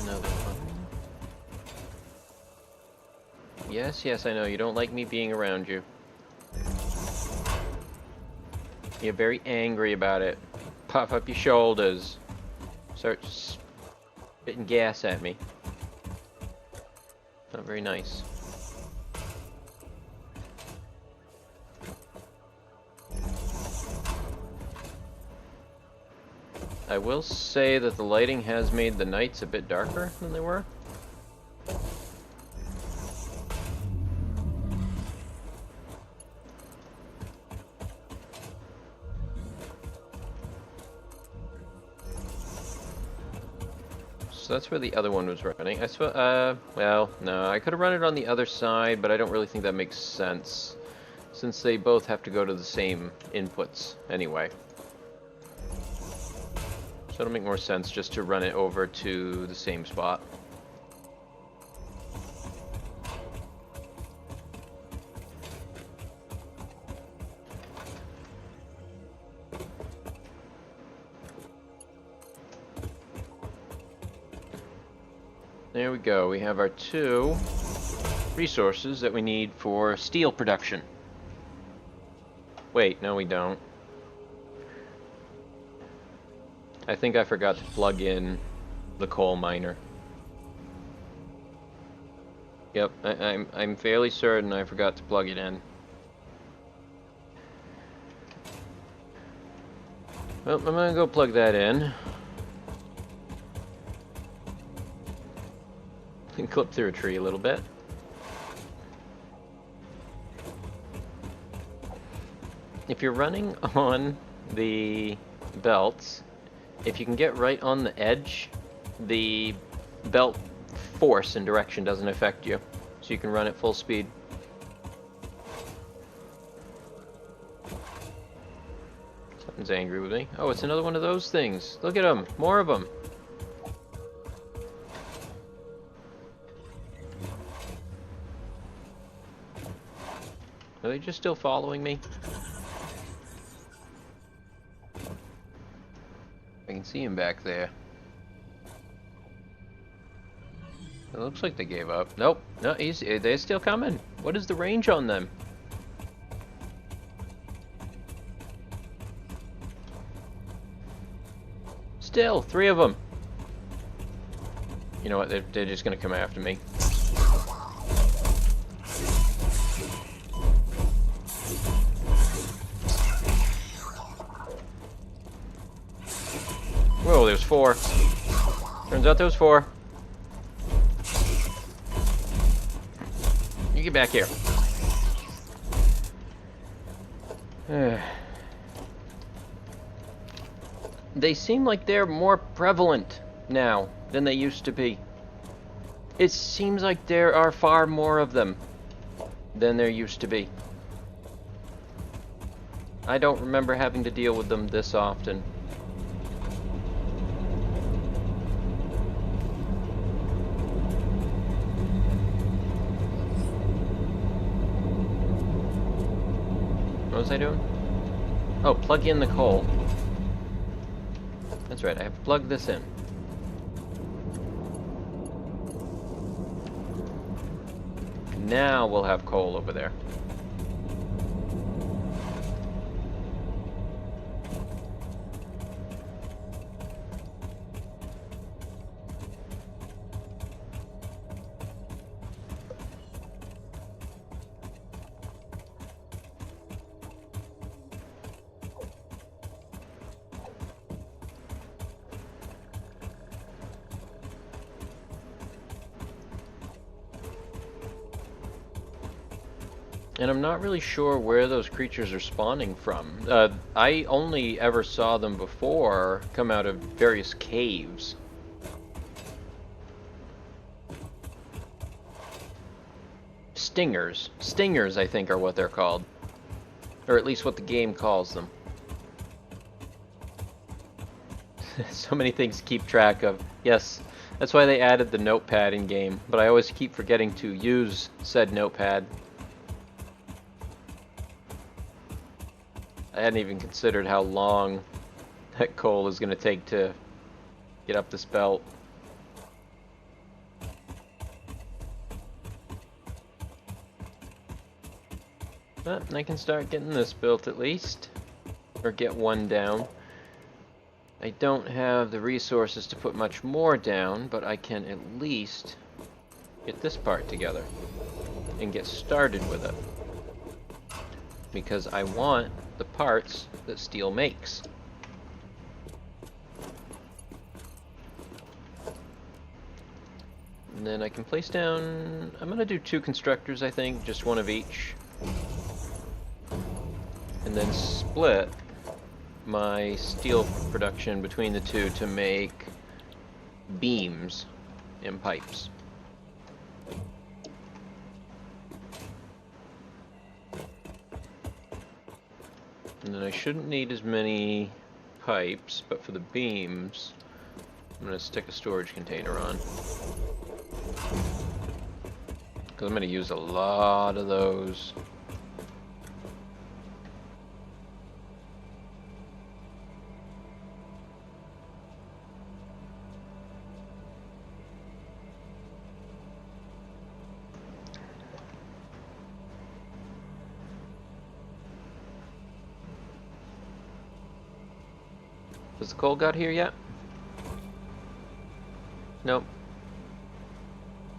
[SPEAKER 1] Another one. Yes, yes, I know. You don't like me being around you. You're very angry about it. Puff up your shoulders. Start spitting gas at me. Not very nice. I will say that the lighting has made the nights a bit darker than they were. So that's where the other one was running. I suppose, well, no, I could have run it on the other side, but I don't really think that makes sense, since they both have to go to the same inputs anyway. So it'll make more sense just to run it over to the same spot. There we go. We have our 2 resources that we need for steel production. Wait, no we don't. I think I forgot to plug in the coal miner. Yep, I'm fairly certain I forgot to plug it in. Well, I'm gonna go plug that in. And clip through a tree a little bit. If you're running on the belts, if you can get right on the edge, the belt force and direction doesn't affect you, so you can run at full speed. Something's angry with me. Oh, it's another one of those things. Look at them. More of them. Are they just still following me? I can see him back there. It looks like they gave up. Nope. No, they're still coming. What is the range on them? Still, 3 of them. You know what? They're just gonna come after me. Whoa, there's 4. Turns out there was 4. You get back here. They seem like they're more prevalent now than they used to be. It seems like there are far more of them than there used to be. I don't remember having to deal with them this often. What was I doing? Oh, plug in the coal. That's right, I have to plug this in. Now we'll have coal over there. And I'm not really sure where those creatures are spawning from. I only ever saw them before come out of various caves. Stingers. Stingers, I think, are what they're called. Or at least what the game calls them. So many things to keep track of. Yes, that's why they added the notepad in game, but I always keep forgetting to use said notepad. I hadn't even considered how long that coal is going to take to get up this belt. But I can start getting this built at least, or get one down. I don't have the resources to put much more down, but I can at least get this part together and get started with it. Because I want the parts that steel makes. And then I can place down, I'm gonna do 2 constructors, I think, just one of each. And then split my steel production between the 2 to make beams and pipes. And then I shouldn't need as many pipes, but for the beams, I'm going to stick a storage container on. Because I'm going to use a lot of those. Has the coal got here yet? Nope.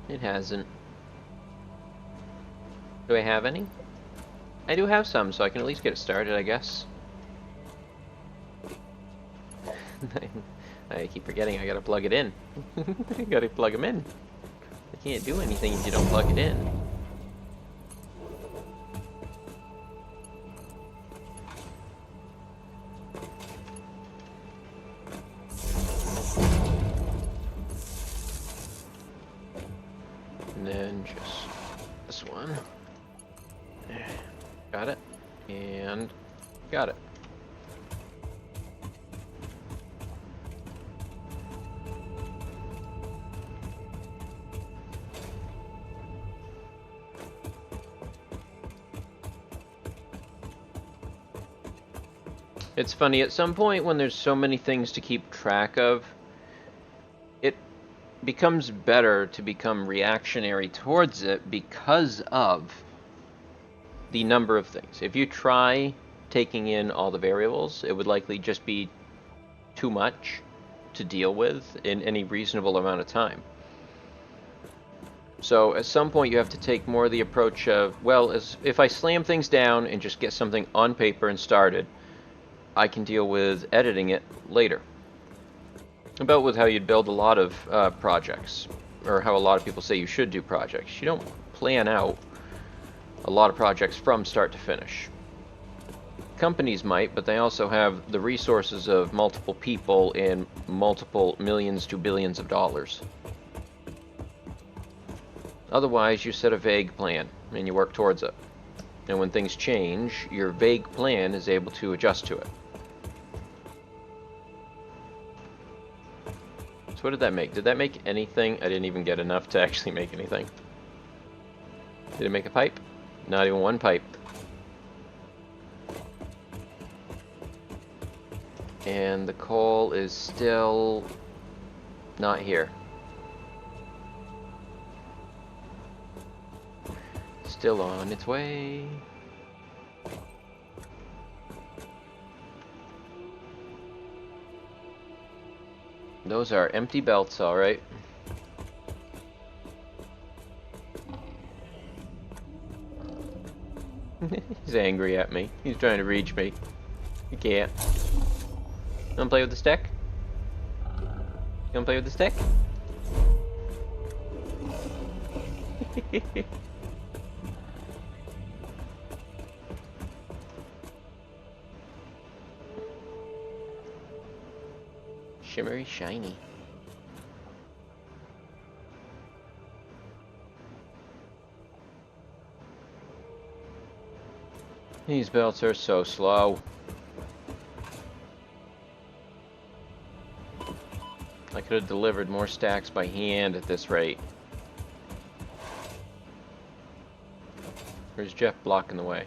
[SPEAKER 1] It hasn't. Do I have any? I do have some, so I can at least get it started, I guess. I keep forgetting I gotta plug it in. I gotta plug them in. I can't do anything if you don't plug it in. And then just this one. Got it. And got it. It's funny, at some point when there's so many things to keep track of, it becomes better to become reactionary towards it because of the number of things. If you try taking in all the variables, it would likely just be too much to deal with in any reasonable amount of time. So at some point you have to take more the approach of, well, if I slam things down and just get something on paper and started, I can deal with editing it later. About with how you'd build a lot of projects, or how a lot of people say you should do projects. You don't plan out a lot of projects from start to finish. Companies might, but they also have the resources of multiple people and multiple millions to billions of dollars. Otherwise, you set a vague plan and you work towards it. And when things change, your vague plan is able to adjust to it. So what did that make? Did that make anything? I didn't even get enough to actually make anything. Did it make a pipe? Not even one pipe. And the coal is still not here. Still on its way. Those are empty belts, all right. He's angry at me. He's trying to reach me. He can't. You wanna play with the stick? You wanna play with the stick? Shimmery shiny. These belts are so slow. I could have delivered more stacks by hand at this rate. Where's Jeff blocking the way?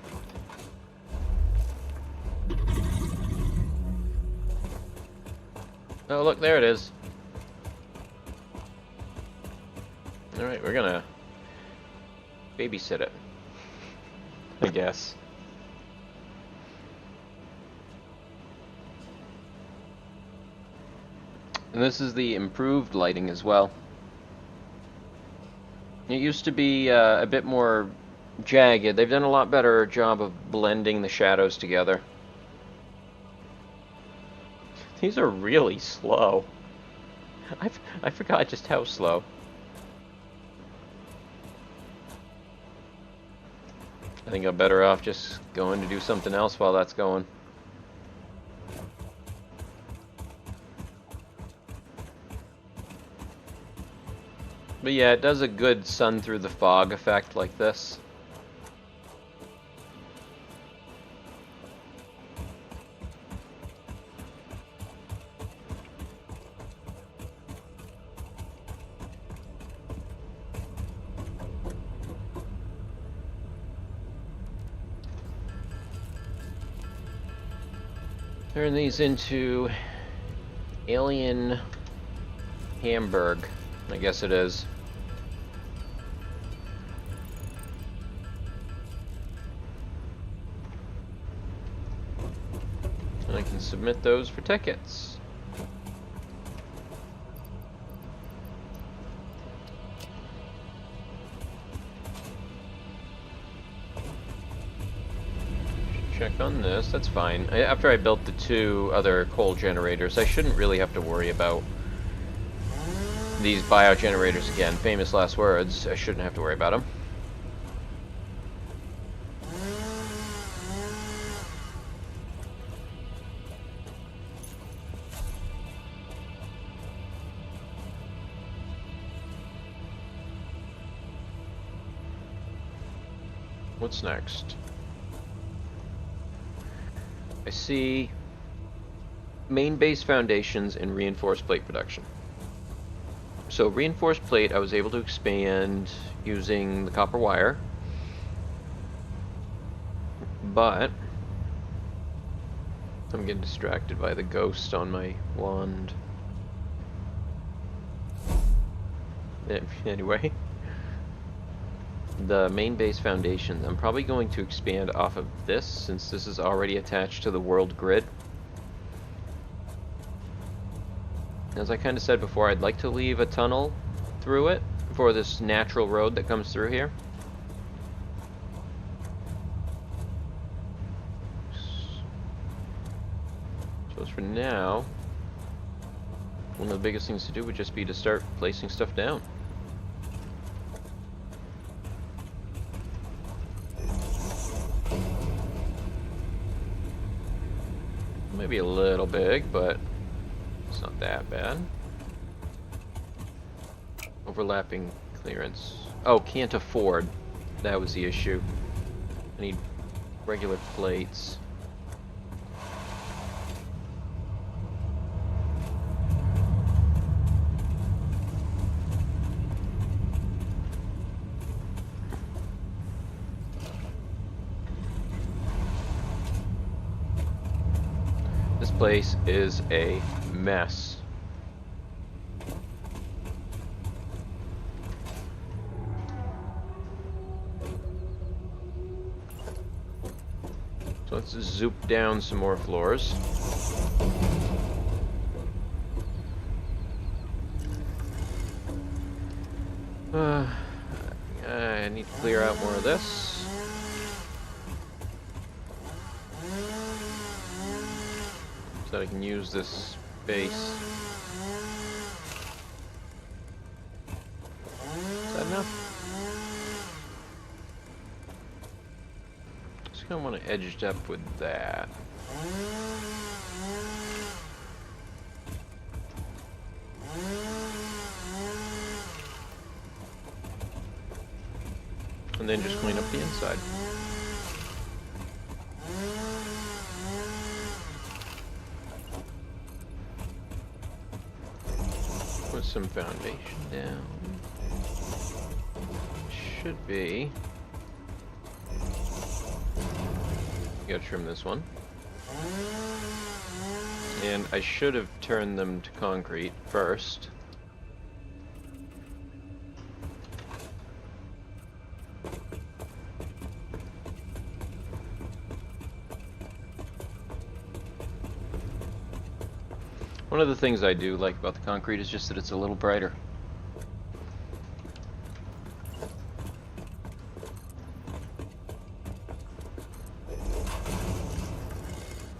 [SPEAKER 1] Oh, look, there it is. Alright, we're gonna babysit it, I guess. And this is the improved lighting as well. It used to be a bit more jagged. They've done a lot better job of blending the shadows together. These are really slow. I forgot just how slow. I think I'm better off just going to do something else while that's going. But yeah, it does a good sun through the fog effect like this. Turn these into alien Hamburg, I guess it is. And I can submit those for tickets. check on this. That's fine. After I built the 2 other coal generators, I shouldn't really have to worry about these biogenerators again. Famous last words. I shouldn't have to worry about them. What's next? I see main base foundations and reinforced plate production. So reinforced plate I was able to expand using the copper wire, but I'm getting distracted by the ghost on my wand. Anyway, the main base foundations, I'm probably going to expand off of this since this is already attached to the world grid. As I kind of said before, I'd like to leave a tunnel through it for this natural road that comes through here. So as for now, one of the biggest things to do would just be to start placing stuff down. Maybe a little big, but it's not that bad. Overlapping clearance. Oh, can't afford. That was the issue. I need regular plates. This place is a mess. So let's zoop down some more floors. I need to clear out more of this. So that I can use this space. Is that enough? Just gonna want to edge it up with that. And then just clean up the inside. Put some foundation down. Should be. Gotta trim this one. And I should have turned them to concrete first. One of the things I do like about the concrete is just that it's a little brighter.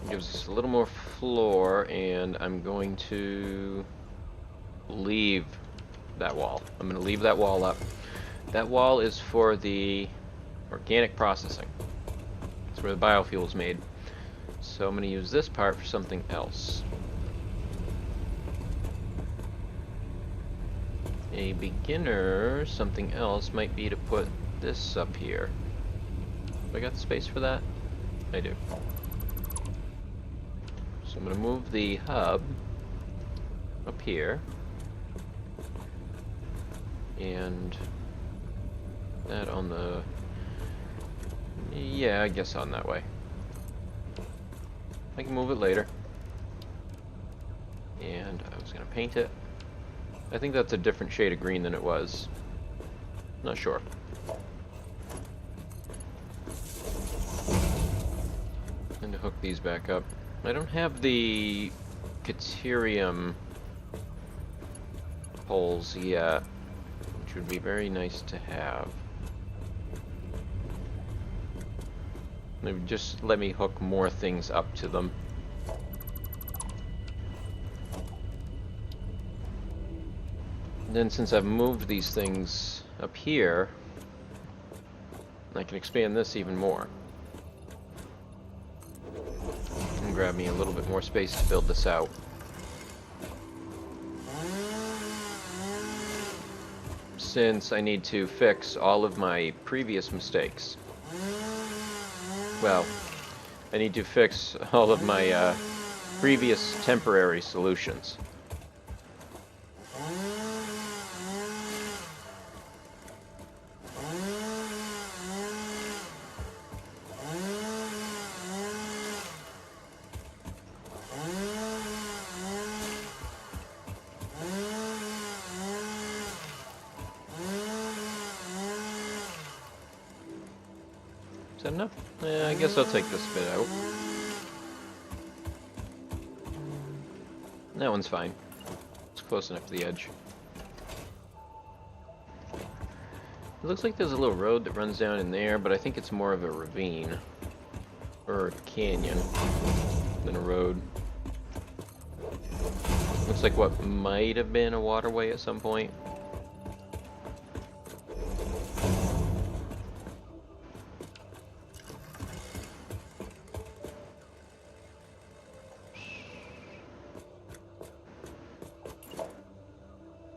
[SPEAKER 1] It gives us a little more floor, and I'm going to leave that wall. I'm going to leave that wall up. That wall is for the organic processing. It's where the biofuel is made. So I'm going to use this part for something else. A beginner something else might be to put this up here. Have I got the space for that? I do. So I'm going to move the hub up here. And that on the... yeah, I guess on that way. I can move it later. And I was going to paint it. I think that's a different shade of green than it was. Not sure. And to hook these back up. I don't have the Caterium poles yet, which would be very nice to have. Maybe just let me hook more things up to them. And then since I've moved these things up here, I can expand this even more. And grab me a little bit more space to build this out. Since I need to fix all of my previous mistakes. Well, I need to fix all of my previous temporary solutions. Is that enough? Yeah, I guess I'll take this bit out. That one's fine. It's close enough to the edge. It looks like there's a little road that runs down in there, but I think it's more of a ravine. Or a canyon than a road. Looks like what might have been a waterway at some point.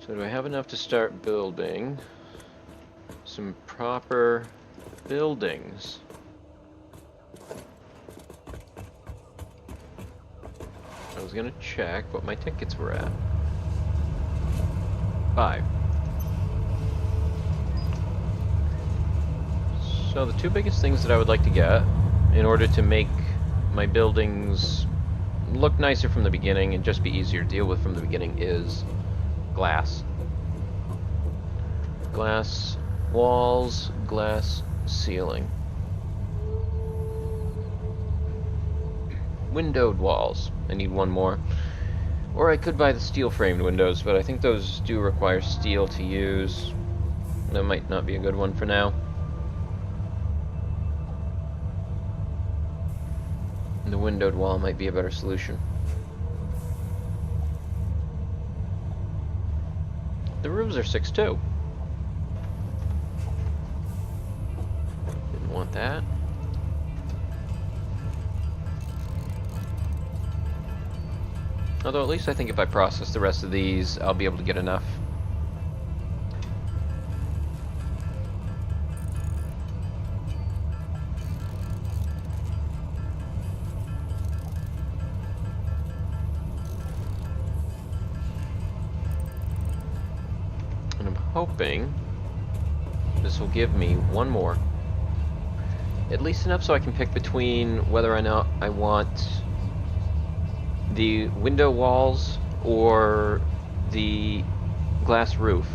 [SPEAKER 1] So do I have enough to start building some proper buildings? I was gonna check what my tickets were at. 5. So the two biggest things that I would like to get in order to make my buildings look nicer from the beginning and just be easier to deal with from the beginning is glass. Glass walls, glass ceiling. Windowed walls. I need one more. Or I could buy the steel framed windows, but I think those do require steel to use. That might not be a good one for now. And the windowed wall might be a better solution. The roofs are 6 too. Didn't want that. Although at least I think if I process the rest of these, I'll be able to get enough. And I'm hoping this will give me one more. At least enough so I can pick between whether or not I want the window walls or the glass roof.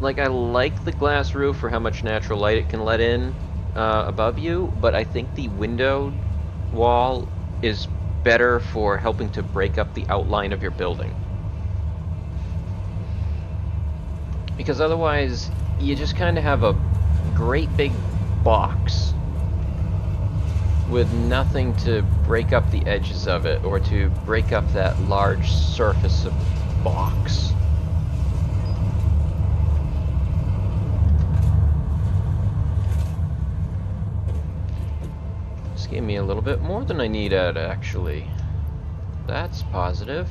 [SPEAKER 1] Like, I like the glass roof for how much natural light it can let in above you, but I think the window wall is better for helping to break up the outline of your building. Because otherwise, you just kind of have a great big box with nothing to break up the edges of it, or to break up that large surface of box. This gave me a little bit more than I needed, actually. That's positive.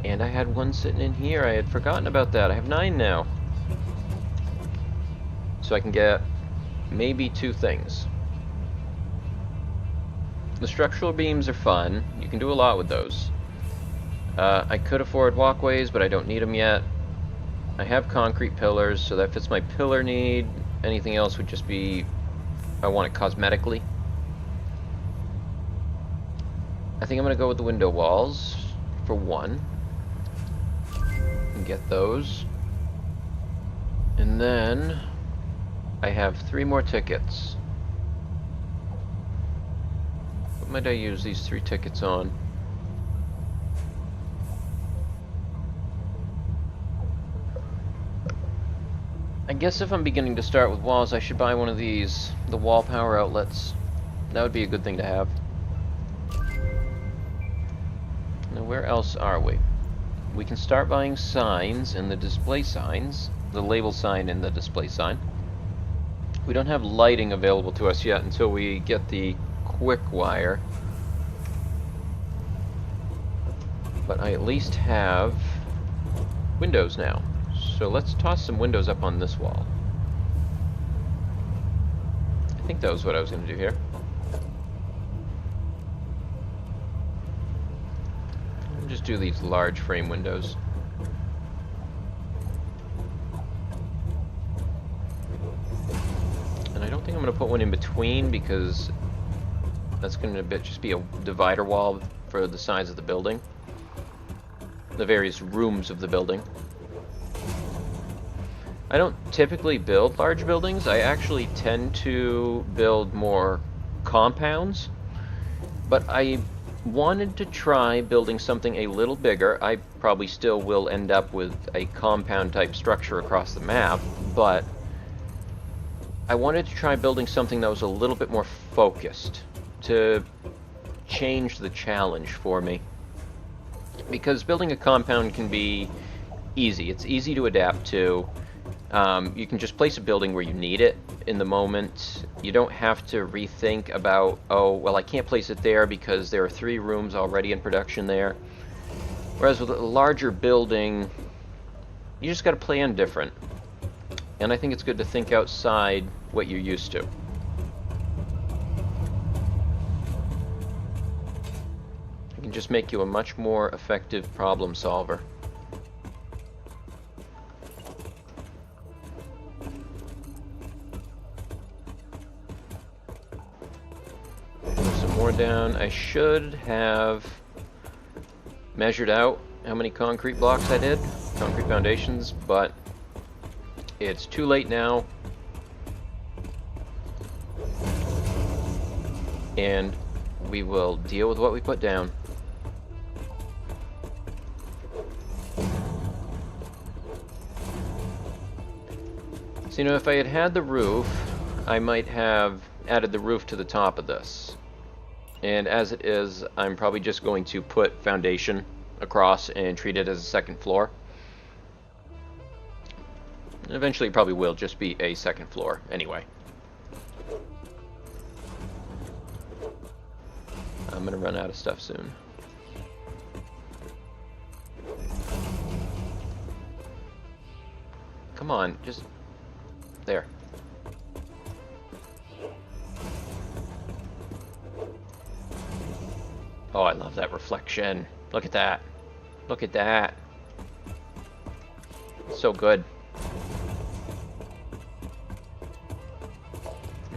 [SPEAKER 1] And I had one sitting in here. I had forgotten about that. I have 9 now. So I can get maybe 2 things. The structural beams are fun. You can do a lot with those. I could afford walkways, but I don't need them yet. I have concrete pillars, so that fits my pillar need. Anything else would just be, I want it cosmetically. I think I'm going to go with the window walls for 1. And get those. And then I have 3 more tickets. What might I use these 3 tickets on? I guess if I'm beginning to start with walls, I should buy one of these, the wall power outlets. That would be a good thing to have. Now, where else are we? We can start buying signs and the display signs, the label sign and the display sign. We don't have lighting available to us yet until we get the quick wire. But I at least have windows now. So let's toss some windows up on this wall. I think that was what I was going to do here. I'll just do these large frame windows. And I don't think I'm going to put one in between because that's going to just be a divider wall for the sides of the building. The various rooms of the building. I don't typically build large buildings. I actually tend to build more compounds. But I wanted to try building something a little bigger. I probably still will end up with a compound type structure across the map, but I wanted to try building something that was a little bit more focused to change the challenge for me. Because building a compound can be easy. It's easy to adapt to. You can just place a building where you need it in the moment. You don't have to rethink about, oh, well, I can't place it there because there are 3 rooms already in production there. Whereas with a larger building, you just got to plan different. And I think it's good to think outside what you're used to. It can just make you a much more effective problem solver. More down. I should have measured out how many concrete blocks I did, concrete foundations, but it's too late now. And we will deal with what we put down. So, you know, if I had had the roof, I might have added the roof to the top of this. And as it is, I'm probably just going to put foundation across and treat it as a second floor. Eventually it probably will just be a second floor anyway. I'm gonna run out of stuff soon. Come on, just there. Oh, I love that reflection. Look at that. Look at that. So good.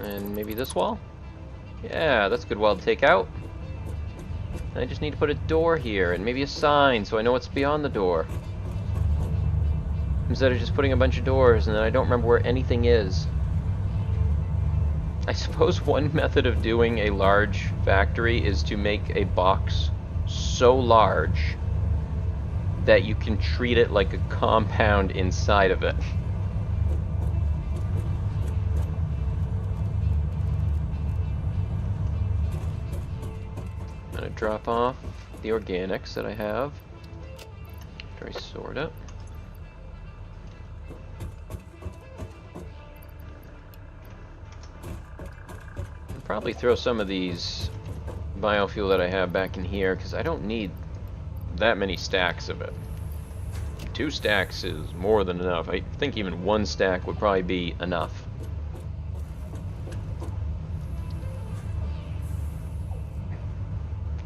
[SPEAKER 1] And maybe this wall? Yeah, that's a good wall to take out. I just need to put a door here and maybe a sign so I know what's beyond the door. Instead of just putting a bunch of doors and then I don't remember where anything is. I suppose one method of doing a large factory is to make a box so large that you can treat it like a compound inside of it. I'm gonna drop off the organics that I have after I sort it. Probably throw some of these biofuel that I have back in here because I don't need that many stacks of it. 2 stacks is more than enough. I think even 1 stack would probably be enough.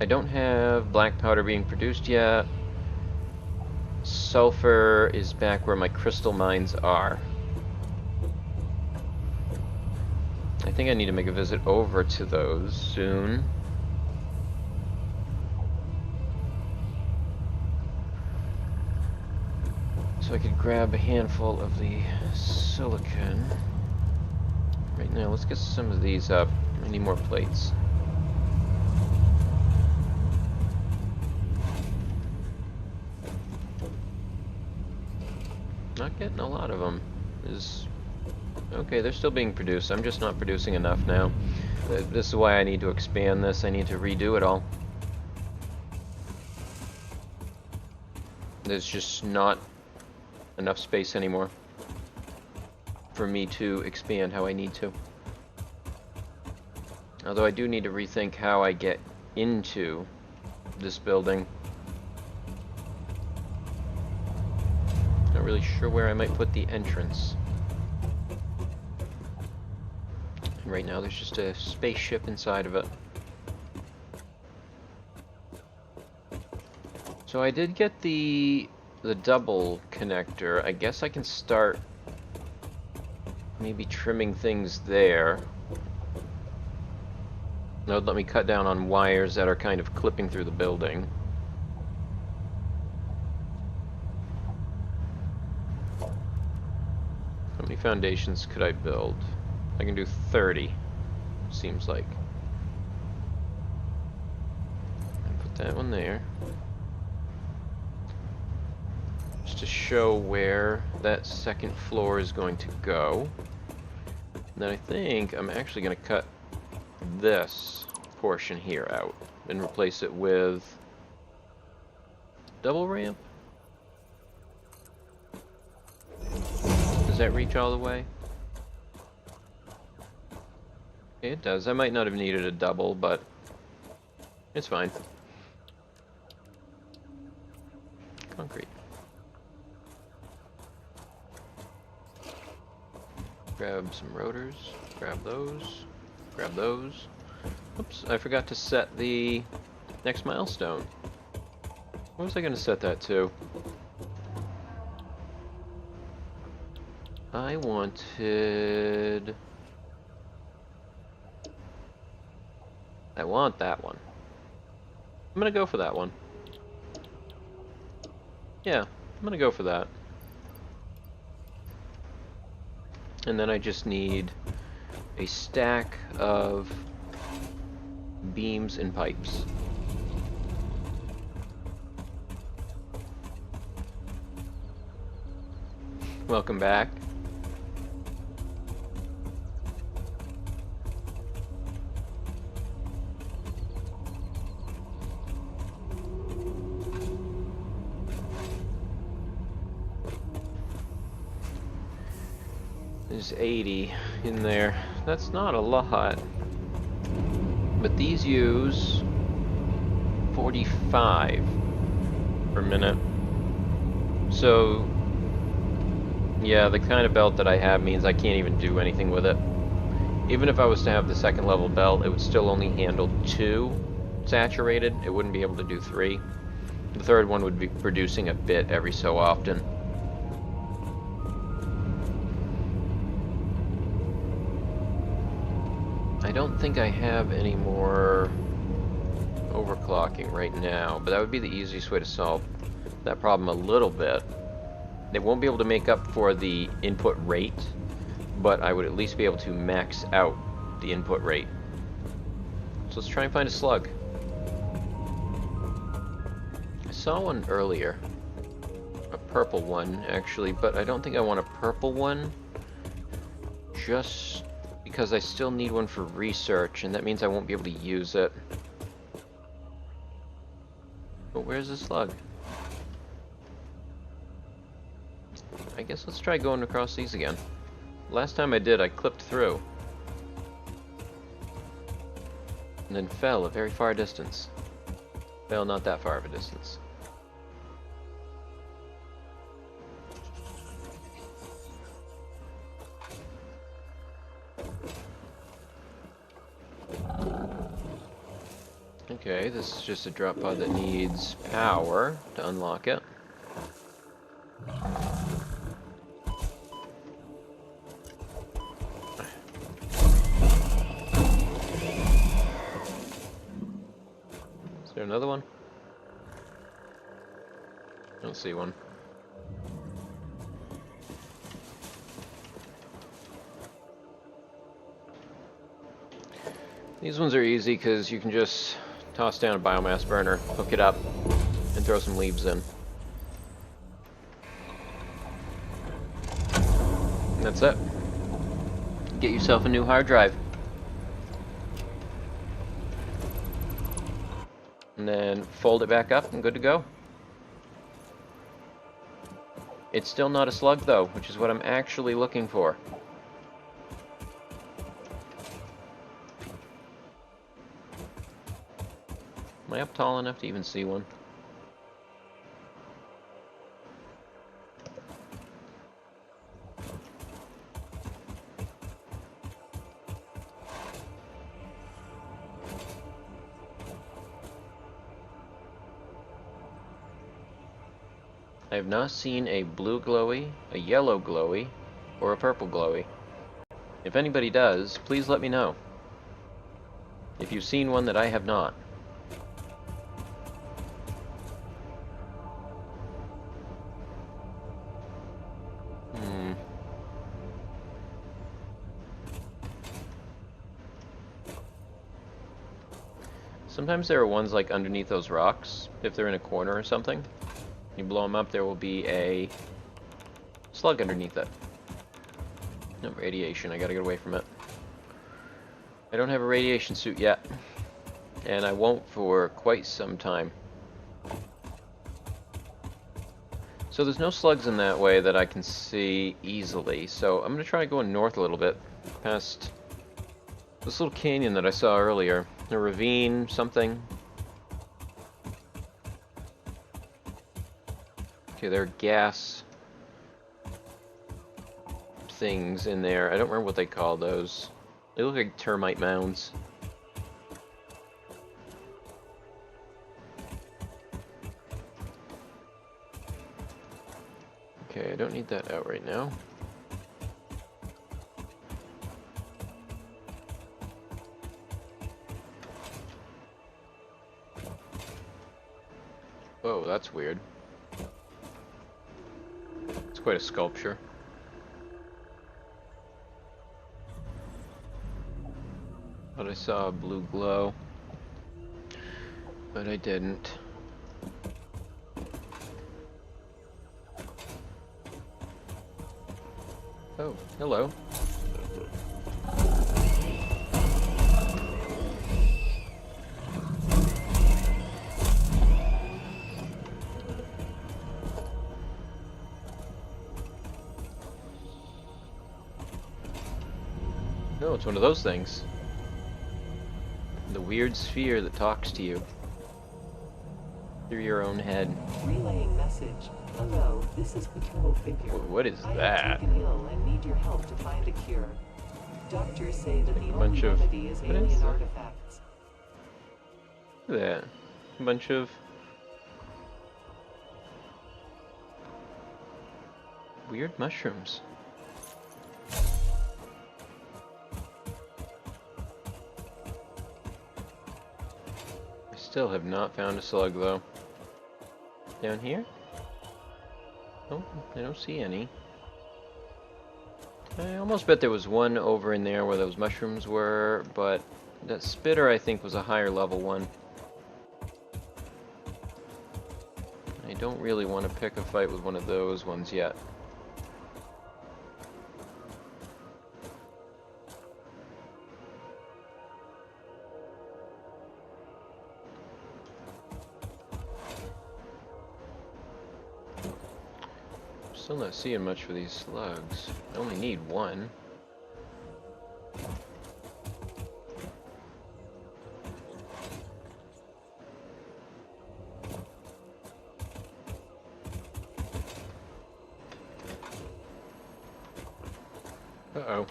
[SPEAKER 1] I don't have black powder being produced yet. Sulfur is back where my crystal mines are. I think I need to make a visit over to those soon. So I could grab a handful of the silicon. Right now, let's get some of these up. I need more plates. Not getting a lot of them is Okay, they're still being produced. I'm just not producing enough now. This is why I need to expand this. I need to redo it all. There's just not enough space anymore for me to expand how I need to. Although I do need to rethink how I get into this building. Not really sure where I might put the entrance. And right now there's just a spaceship inside of it. So I did get the double connector. I guess I can start maybe trimming things there. That would let me cut down on wires that are kind of clipping through the building. How many foundations could I build? I can do 30, seems like. I'll put that one there. Just to show where that second floor is going to go. And then I think I'm actually going to cut this portion here out and replace it with double ramp. Does that reach all the way? Okay, it does. I might not have needed a double, but it's fine. Concrete. Grab some rotors, grab those, grab those. Oops, I forgot to set the next milestone. What was I going to set that to? I wanted... I want that one. I'm going to go for that one. Yeah, I'm going to go for that. And then I just need a stack of beams and pipes. Welcome back. There's 80 in there. That's not a lot. But these use 45 per minute. So, yeah, the kind of belt that I have means I can't even do anything with it. Even if I was to have the second level belt, it would still only handle 2 saturated. It wouldn't be able to do 3. The third one would be producing a bit every so often. I don't think I have any more overclocking right now, but that would be the easiest way to solve that problem a little bit. They won't be able to make up for the input rate, but I would at least be able to max out the input rate. So let's try and find a slug. I saw one earlier. A purple one, actually, but I don't think I want a purple one. Just because I still need one for research, and that means I won't be able to use it. But where's the slug? I guess let's try going across these again. Last time I did, I clipped through. And then fell a very far distance. Fell not that far of a distance. Okay, this is just a drop pod that needs power to unlock it. Is there another one? I don't see one. These ones are easy because you can just toss down a biomass burner, hook it up, and throw some leaves in. And that's it. Get yourself a new hard drive. And then fold it back up and good to go. It's still not a slug though, which is what I'm actually looking for. Am I up tall enough to even see one? I have not seen a blue glowy, a yellow glowy, or a purple glowy. If anybody does, please let me know. If you've seen one that I have not. Sometimes there are ones like underneath those rocks, if they're in a corner or something. You blow them up, there will be a slug underneath it. No radiation, I gotta get away from it. I don't have a radiation suit yet, and I won't for quite some time. So there's no slugs in that way that I can see easily, so I'm gonna try going north a little bit, past this little canyon that I saw earlier. A ravine, something. Okay, there are gas things in there. I don't remember what they call those. They look like termite mounds. Okay, I don't need that out right now. Whoa, that's weird. It's quite a sculpture. Thought I saw a blue glow, but I didn't. Oh, hello. No, it's one of those things. The weird sphere that talks to you through your own head.
[SPEAKER 2] Relaying message. Hello, this is Patrol Figure.
[SPEAKER 1] What is
[SPEAKER 2] I
[SPEAKER 1] that?
[SPEAKER 2] am taken ill and need your help to find a cure. Doctors say that the
[SPEAKER 1] A
[SPEAKER 2] only
[SPEAKER 1] bunch of-
[SPEAKER 2] remedy is
[SPEAKER 1] what is
[SPEAKER 2] alien
[SPEAKER 1] that?
[SPEAKER 2] artifacts.
[SPEAKER 1] Look at that. A bunch of weird mushrooms. I still have not found a slug though. Down here? Oh, I don't see any. I almost bet there was one over in there where those mushrooms were, but that spitter I think was a higher level one. I don't really want to pick a fight with one of those ones yet. Still not seeing much for these slugs. I only need one. Uh-oh.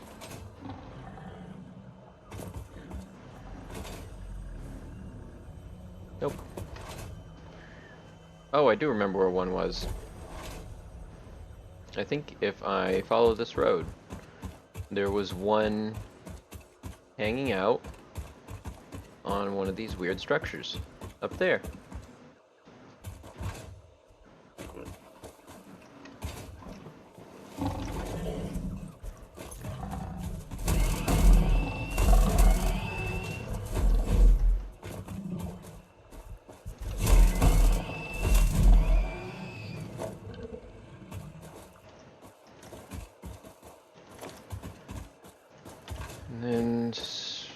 [SPEAKER 1] Nope. Oh, I do remember where one was. I think if I follow this road, there was one hanging out on one of these weird structures up there.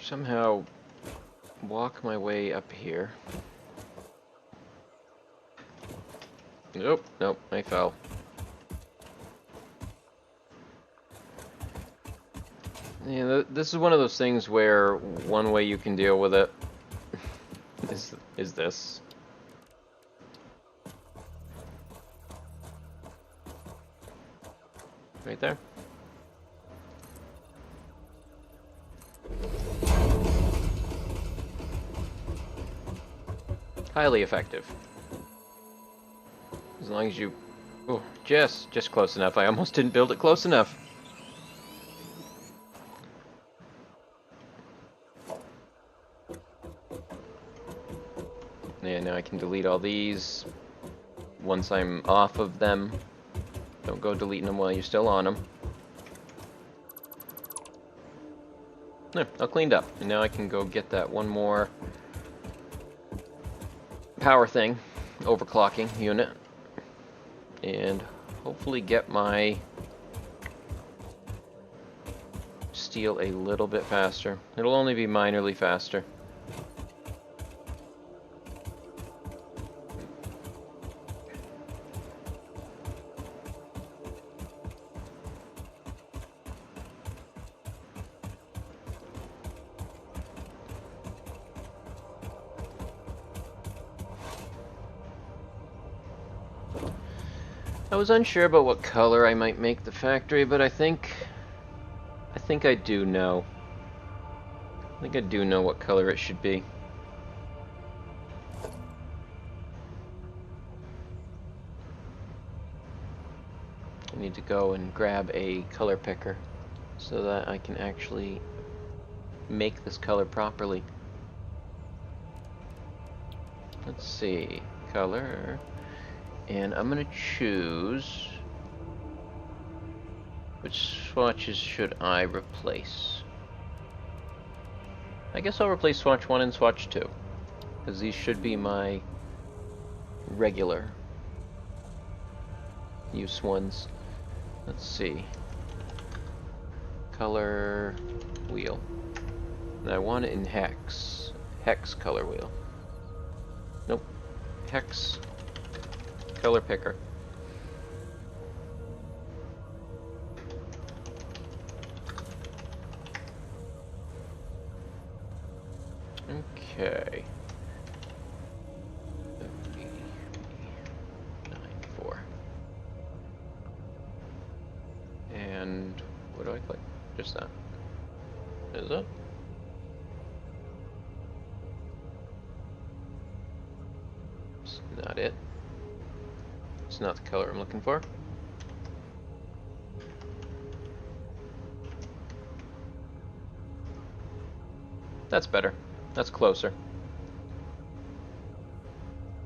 [SPEAKER 1] somehow walk my way up here. Nope, nope, I fell. Yeah, this is one of those things where one way you can deal with it is this. Right there. Highly effective. As long as you... Oh, just close enough. I almost didn't build it close enough. Yeah, now I can delete all these once I'm off of them. Don't go deleting them while you're still on them. There, all cleaned up. And now I can go get that one more power thing, overclocking unit, and hopefully get my steel a little bit faster. It'll only be minorly faster. I was unsure about what color I might make the factory, but I think I do know. I think I do know what color it should be. I need to go and grab a color picker so that I can actually make this color properly. Let's see, color. And I'm going to choose... Which swatches should I replace? I guess I'll replace swatch 1 and swatch 2. Because these should be my regular use ones. Let's see. Color wheel. And I want it in hex. Hex color wheel. Nope. Hex color picker. Okay. 9-4. And what do I click? Just that. Is it? It's not it. It's not the color I'm looking for. That's better. That's closer.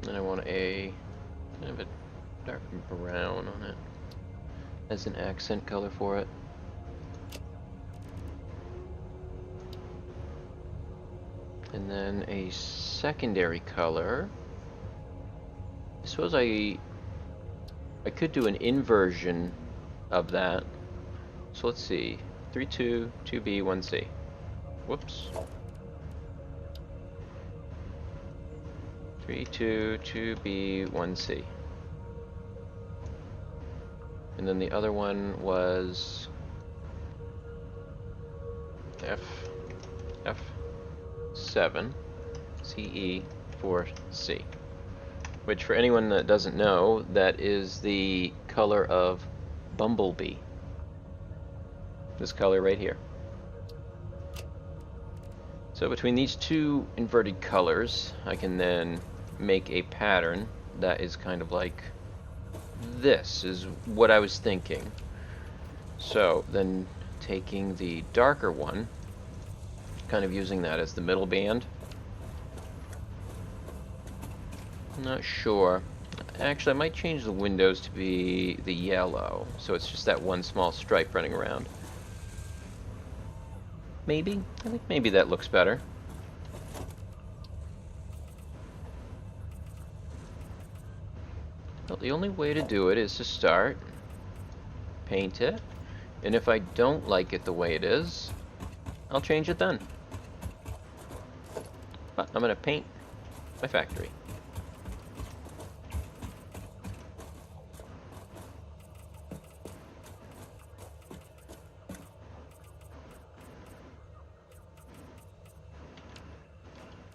[SPEAKER 1] And I want a kind of a dark brown on it as an accent color for it. And then a secondary color. I suppose I could do an inversion of that. So let's see. 3-2, 2B, 1C. Whoops. 3-2, 2B, 1C. And then the other one was F7, CE, 4C. Which, for anyone that doesn't know, that is the color of bumblebee. This color right here. So between these two inverted colors, I can then make a pattern that is kind of like this, is what I was thinking. So then taking the darker one, kind of using that as the middle band. I'm not sure. Actually, I might change the windows to be the yellow, so it's just that one small stripe running around. Maybe? I think maybe that looks better. Well, the only way to do it is to start, paint it, and if I don't like it the way it is, I'll change it then. I'm gonna paint my factory.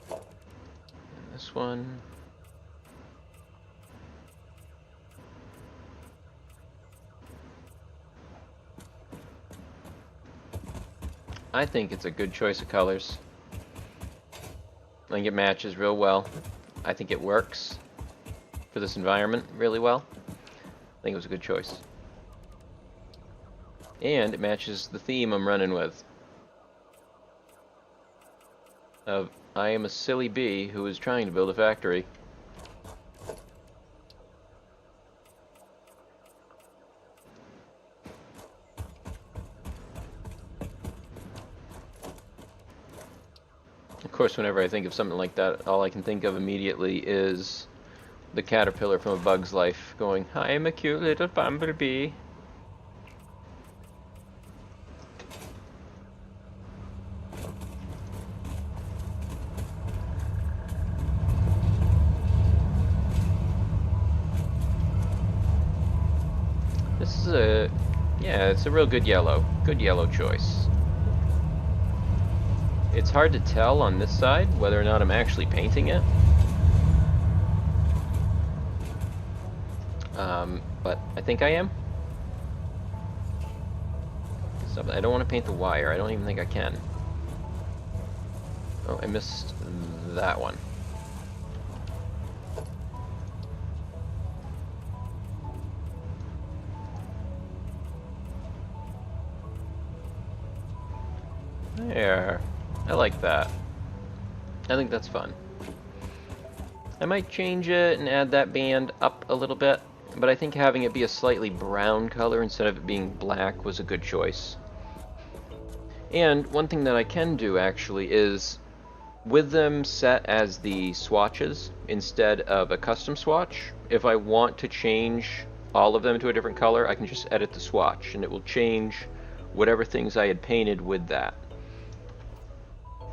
[SPEAKER 1] And this one. I think it's a good choice of colors. I think it matches real well. I think it works for this environment really well. I think it was a good choice. And it matches the theme I'm running with. Of, I am a silly bee who is trying to build a factory. Of course, whenever I think of something like that, all I can think of immediately is the caterpillar from A Bug's Life going, I am a cute little bumblebee. This is a, yeah, it's a real good yellow choice. It's hard to tell on this side whether or not I'm actually painting it. But I think I am. So I don't want to paint the wire. I don't even think I can. Oh, I missed that one. There. I like that. I think that's fun. I might change it and add that band up a little bit, but I think having it be a slightly brown color instead of it being black was a good choice. And one thing that I can do actually is, with them set as the swatches instead of a custom swatch, if I want to change all of them to a different color, I can just edit the swatch and it will change whatever things I had painted with that.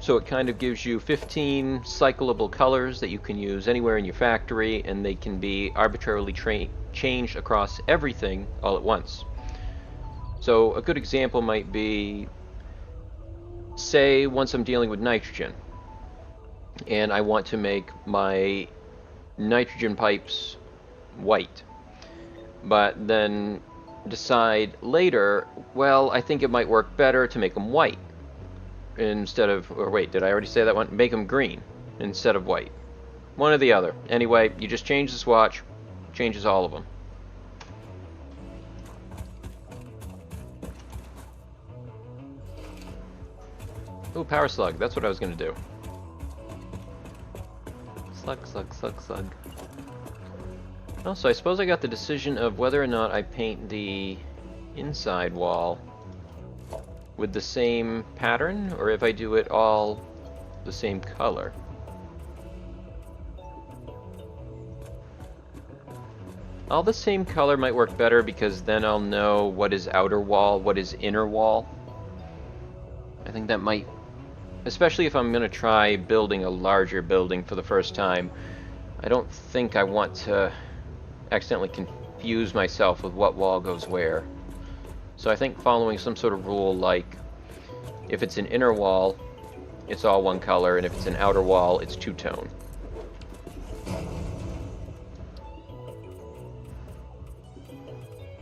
[SPEAKER 1] So it kind of gives you 15 cyclable colors that you can use anywhere in your factory, and they can be arbitrarily changed across everything all at once. So a good example might be, say once I'm dealing with nitrogen, and I want to make my nitrogen pipes white, but then decide later, well, I think it might work better to make them white. Instead of, or wait, did I already say that one? Make them green instead of white. One or the other. Anyway, you just change the swatch, changes all of them. Ooh, power slug. That's what I was going to do. Slug, slug, slug, slug. Oh, so I suppose I got the decision of whether or not I paint the inside wall with the same pattern, or if I do it all the same color. All the same color might work better, because then I'll know what is outer wall, what is inner wall. I think that might, especially if I'm going to try building a larger building for the first time, I don't think I want to accidentally confuse myself with what wall goes where. So I think following some sort of rule like, if it's an inner wall, it's all one color, and if it's an outer wall, it's two-tone.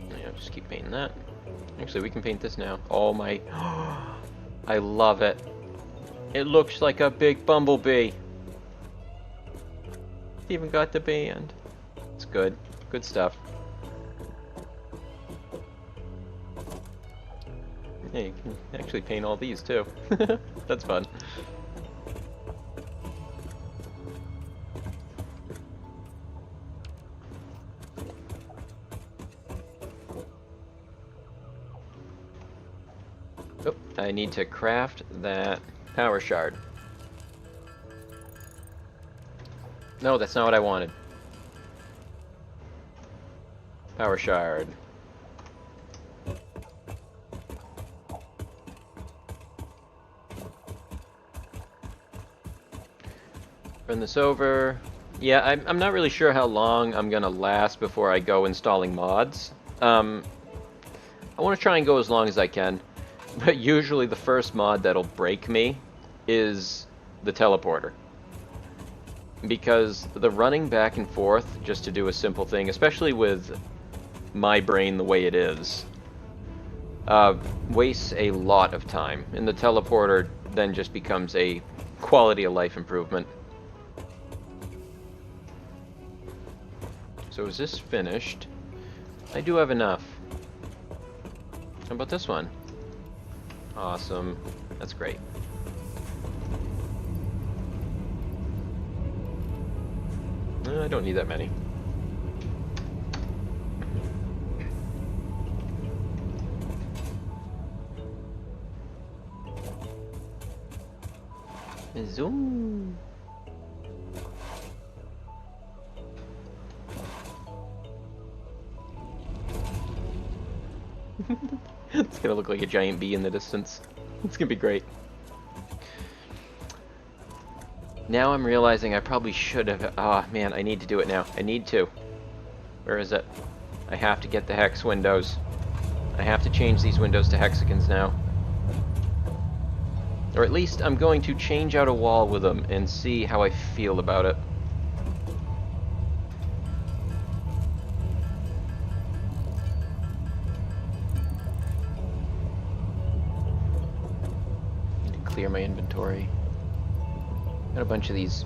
[SPEAKER 1] Yeah, just keep painting that. Actually, we can paint this now. Oh my... I love it. It looks like a big bumblebee. It's even got the band. It's good. Good stuff. Yeah, you can actually paint all these too. That's fun. Oh, I need to craft that power shard. No, that's not what I wanted. Power shard. Run this over. Yeah, I'm not really sure how long I'm gonna last before I go installing mods. I want to try and go as long as I can, but usually the first mod that'll break me is the teleporter. Because the running back and forth just to do a simple thing, especially with my brain the way it is, wastes a lot of time, and the teleporter then just becomes a quality of life improvement. So is this finished? I do have enough. How about this one? Awesome. That's great. I don't need that many. Zoom. It's gonna look like a giant bee in the distance. It's gonna be great. Now I'm realizing I probably should have... Oh man, I need to do it now. I need to. Where is it? I have to get the hex windows. I have to change these windows to hexagons now. Or at least I'm going to change out a wall with them and see how I feel about it. Need to clear my inventory. Got a bunch of these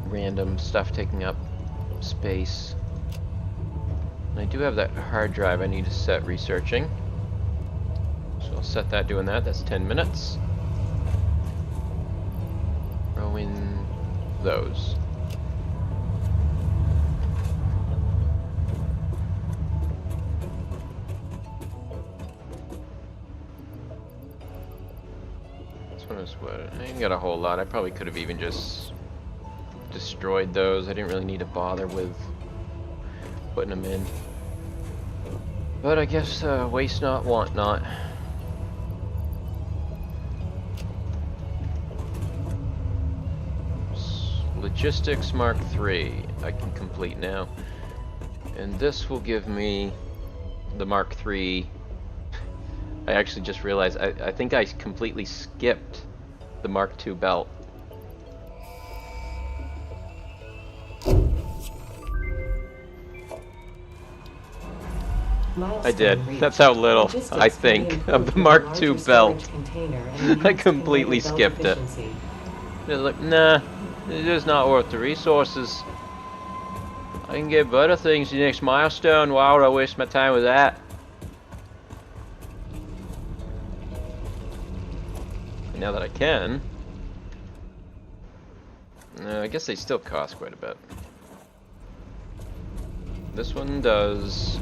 [SPEAKER 1] random stuff taking up space. And I do have that hard drive I need to set researching. So I'll set that doing that. That's 10 minutes. Throw in those. This one is what? I ain't got a whole lot. I probably could have even just destroyed those. I didn't really need to bother with putting them in. But I guess waste not, want not. Logistics Mark III I can complete now. And this will give me the Mark III. I actually just realized I think I completely skipped the Mark II belt. I did. That's how little I think of the Mark II belt. I completely skipped it. Just like, nah, it's just not worth the resources. I can get better things the next milestone. Why would I waste my time with that? And now that I can, I guess they still cost quite a bit. This one does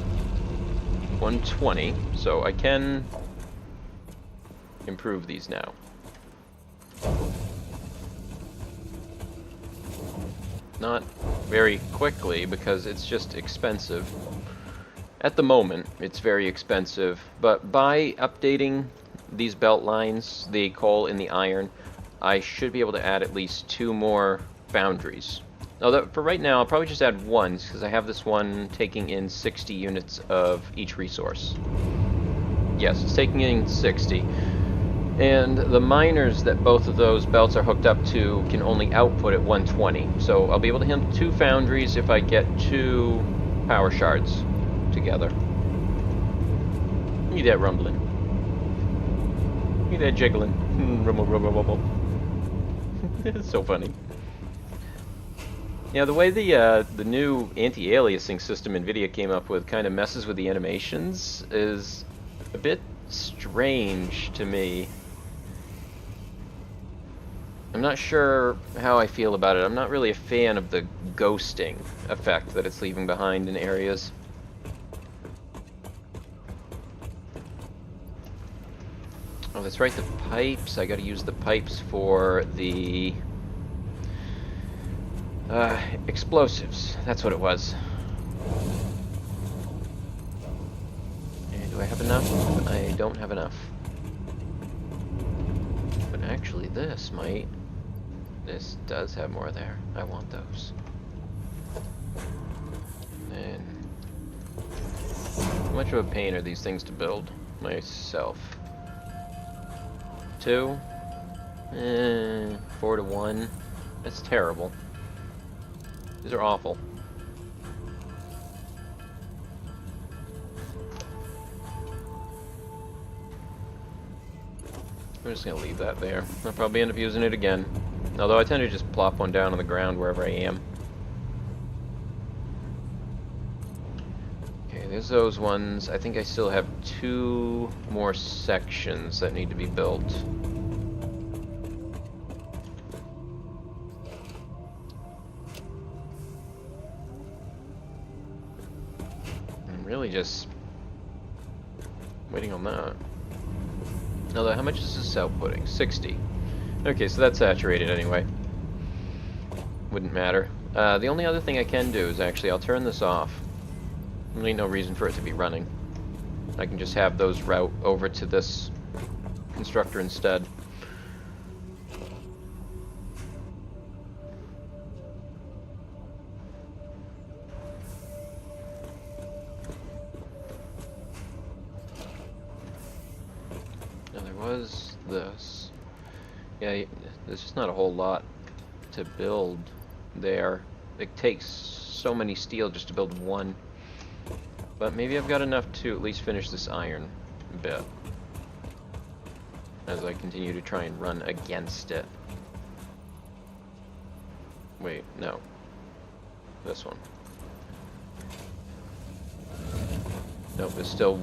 [SPEAKER 1] 120, so I can improve these now. Not very quickly because it's just expensive. At the moment, it's very expensive, but by updating these belt lines, the coal and the iron, I should be able to add at least 2 more foundries. Although for right now, I'll probably just add 1 because I have this one taking in 60 units of each resource. Yes, it's taking in 60. And the miners that both of those belts are hooked up to can only output at 120. So I'll be able to handle 2 foundries if I get 2 power shards together. Look at that rumbling. Look at that jiggling. Rumble, rumble, rumble. It's so funny. Yeah, the way the new anti-aliasing system NVIDIA came up with kind of messes with the animations is a bit strange to me. I'm not sure how I feel about it. I'm not really a fan of the ghosting effect that it's leaving behind in areas. Oh, that's right, the pipes. I gotta use the pipes for the explosives. That's what it was. And do I have enough? I don't have enough. But actually this might This does have more there. I want those. And how much of a pain are these things to build myself? 2? 4 to 1. That's terrible. These are awful. I'm just gonna leave that there. I'll probably end up using it again. Although I tend to just plop one down on the ground wherever I am. Okay, there's those ones. I think I still have 2 more sections that need to be built. I'm really just waiting on that. Although, how much is this outputting? 60. Okay, so that's saturated anyway. Wouldn't matter. The only other thing I can do is actually, I'll turn this off. Really no reason for it to be running. I can just have those route over to this constructor instead. Now there was this. Yeah, there's just not a whole lot to build there. It takes so many steel just to build one. But maybe I've got enough to at least finish this iron bit as I continue to try and run against it. Wait, no. This one. Nope, there's still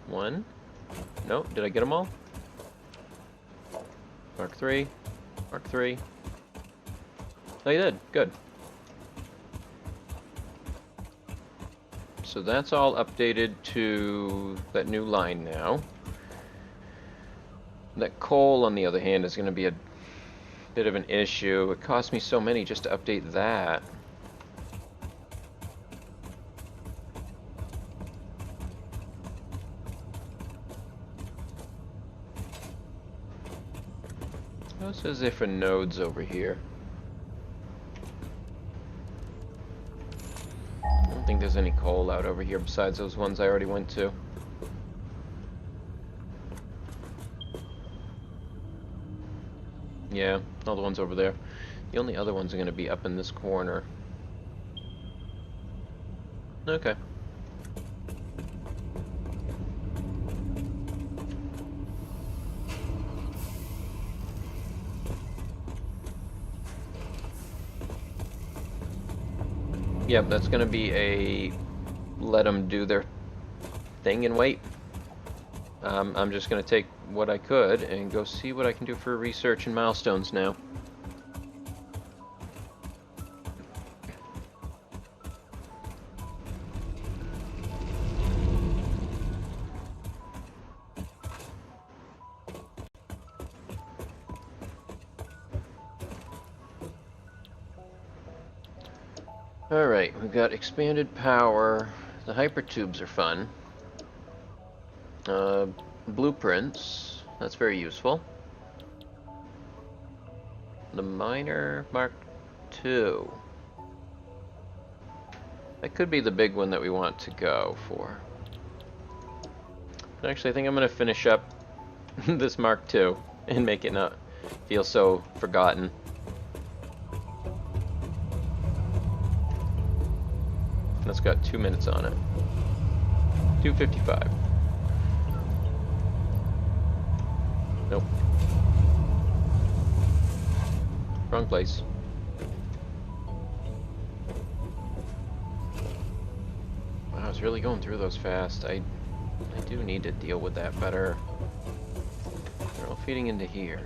[SPEAKER 1] one. Nope, did I get them all? Mark 3. Mark 3. Oh, you did. Good. So that's all updated to that new line now. That coal, on the other hand, is going to be a bit of an issue. It cost me so many just to update that. What says there for nodes over here? I don't think there's any coal out over here besides those ones I already went to. Yeah, all the ones over there. The only other ones are going to be up in this corner. Okay. Yep, that's going to be a let them do their thing and wait. I'm just going to take what I could and go see what I can do for research and milestones now. Alright, we've got expanded power. The hypertubes are fun. Blueprints, that's very useful. The miner Mark II. That could be the big one that we want to go for. But actually, I think I'm going to finish up this Mark II and make it not feel so forgotten. That's got 2 minutes on it. 2:55. Nope. Wrong place. Wow, I was really going through those fast. I do need to deal with that better. They're all feeding into here.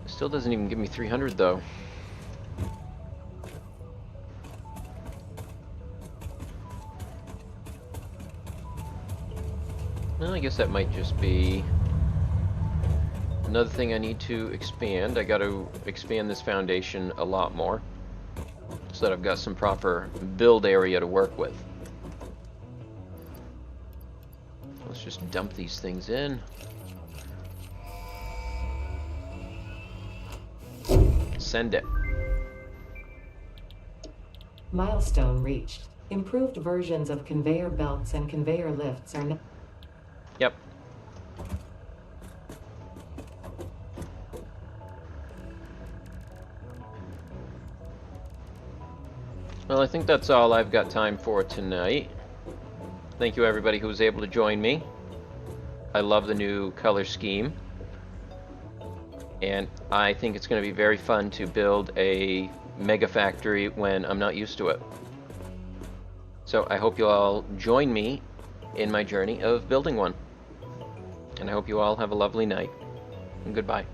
[SPEAKER 1] Still doesn't even give me 300 though. Well, I guess that might just be another thing I need to expand. I got to expand this foundation a lot more so that I've got some proper build area to work with. Let's Just dump these things in. Send it.
[SPEAKER 2] Milestone reached. Improved versions of conveyor belts and conveyor lifts are now.
[SPEAKER 1] Yep. Well, I think that's all I've got time for tonight. Thank you everybody who was able to join me. I love the new color scheme. And I think it's going to be very fun to build a mega factory when I'm not used to it. So I hope you all join me in my journey of building one. And I hope you all have a lovely night. And goodbye.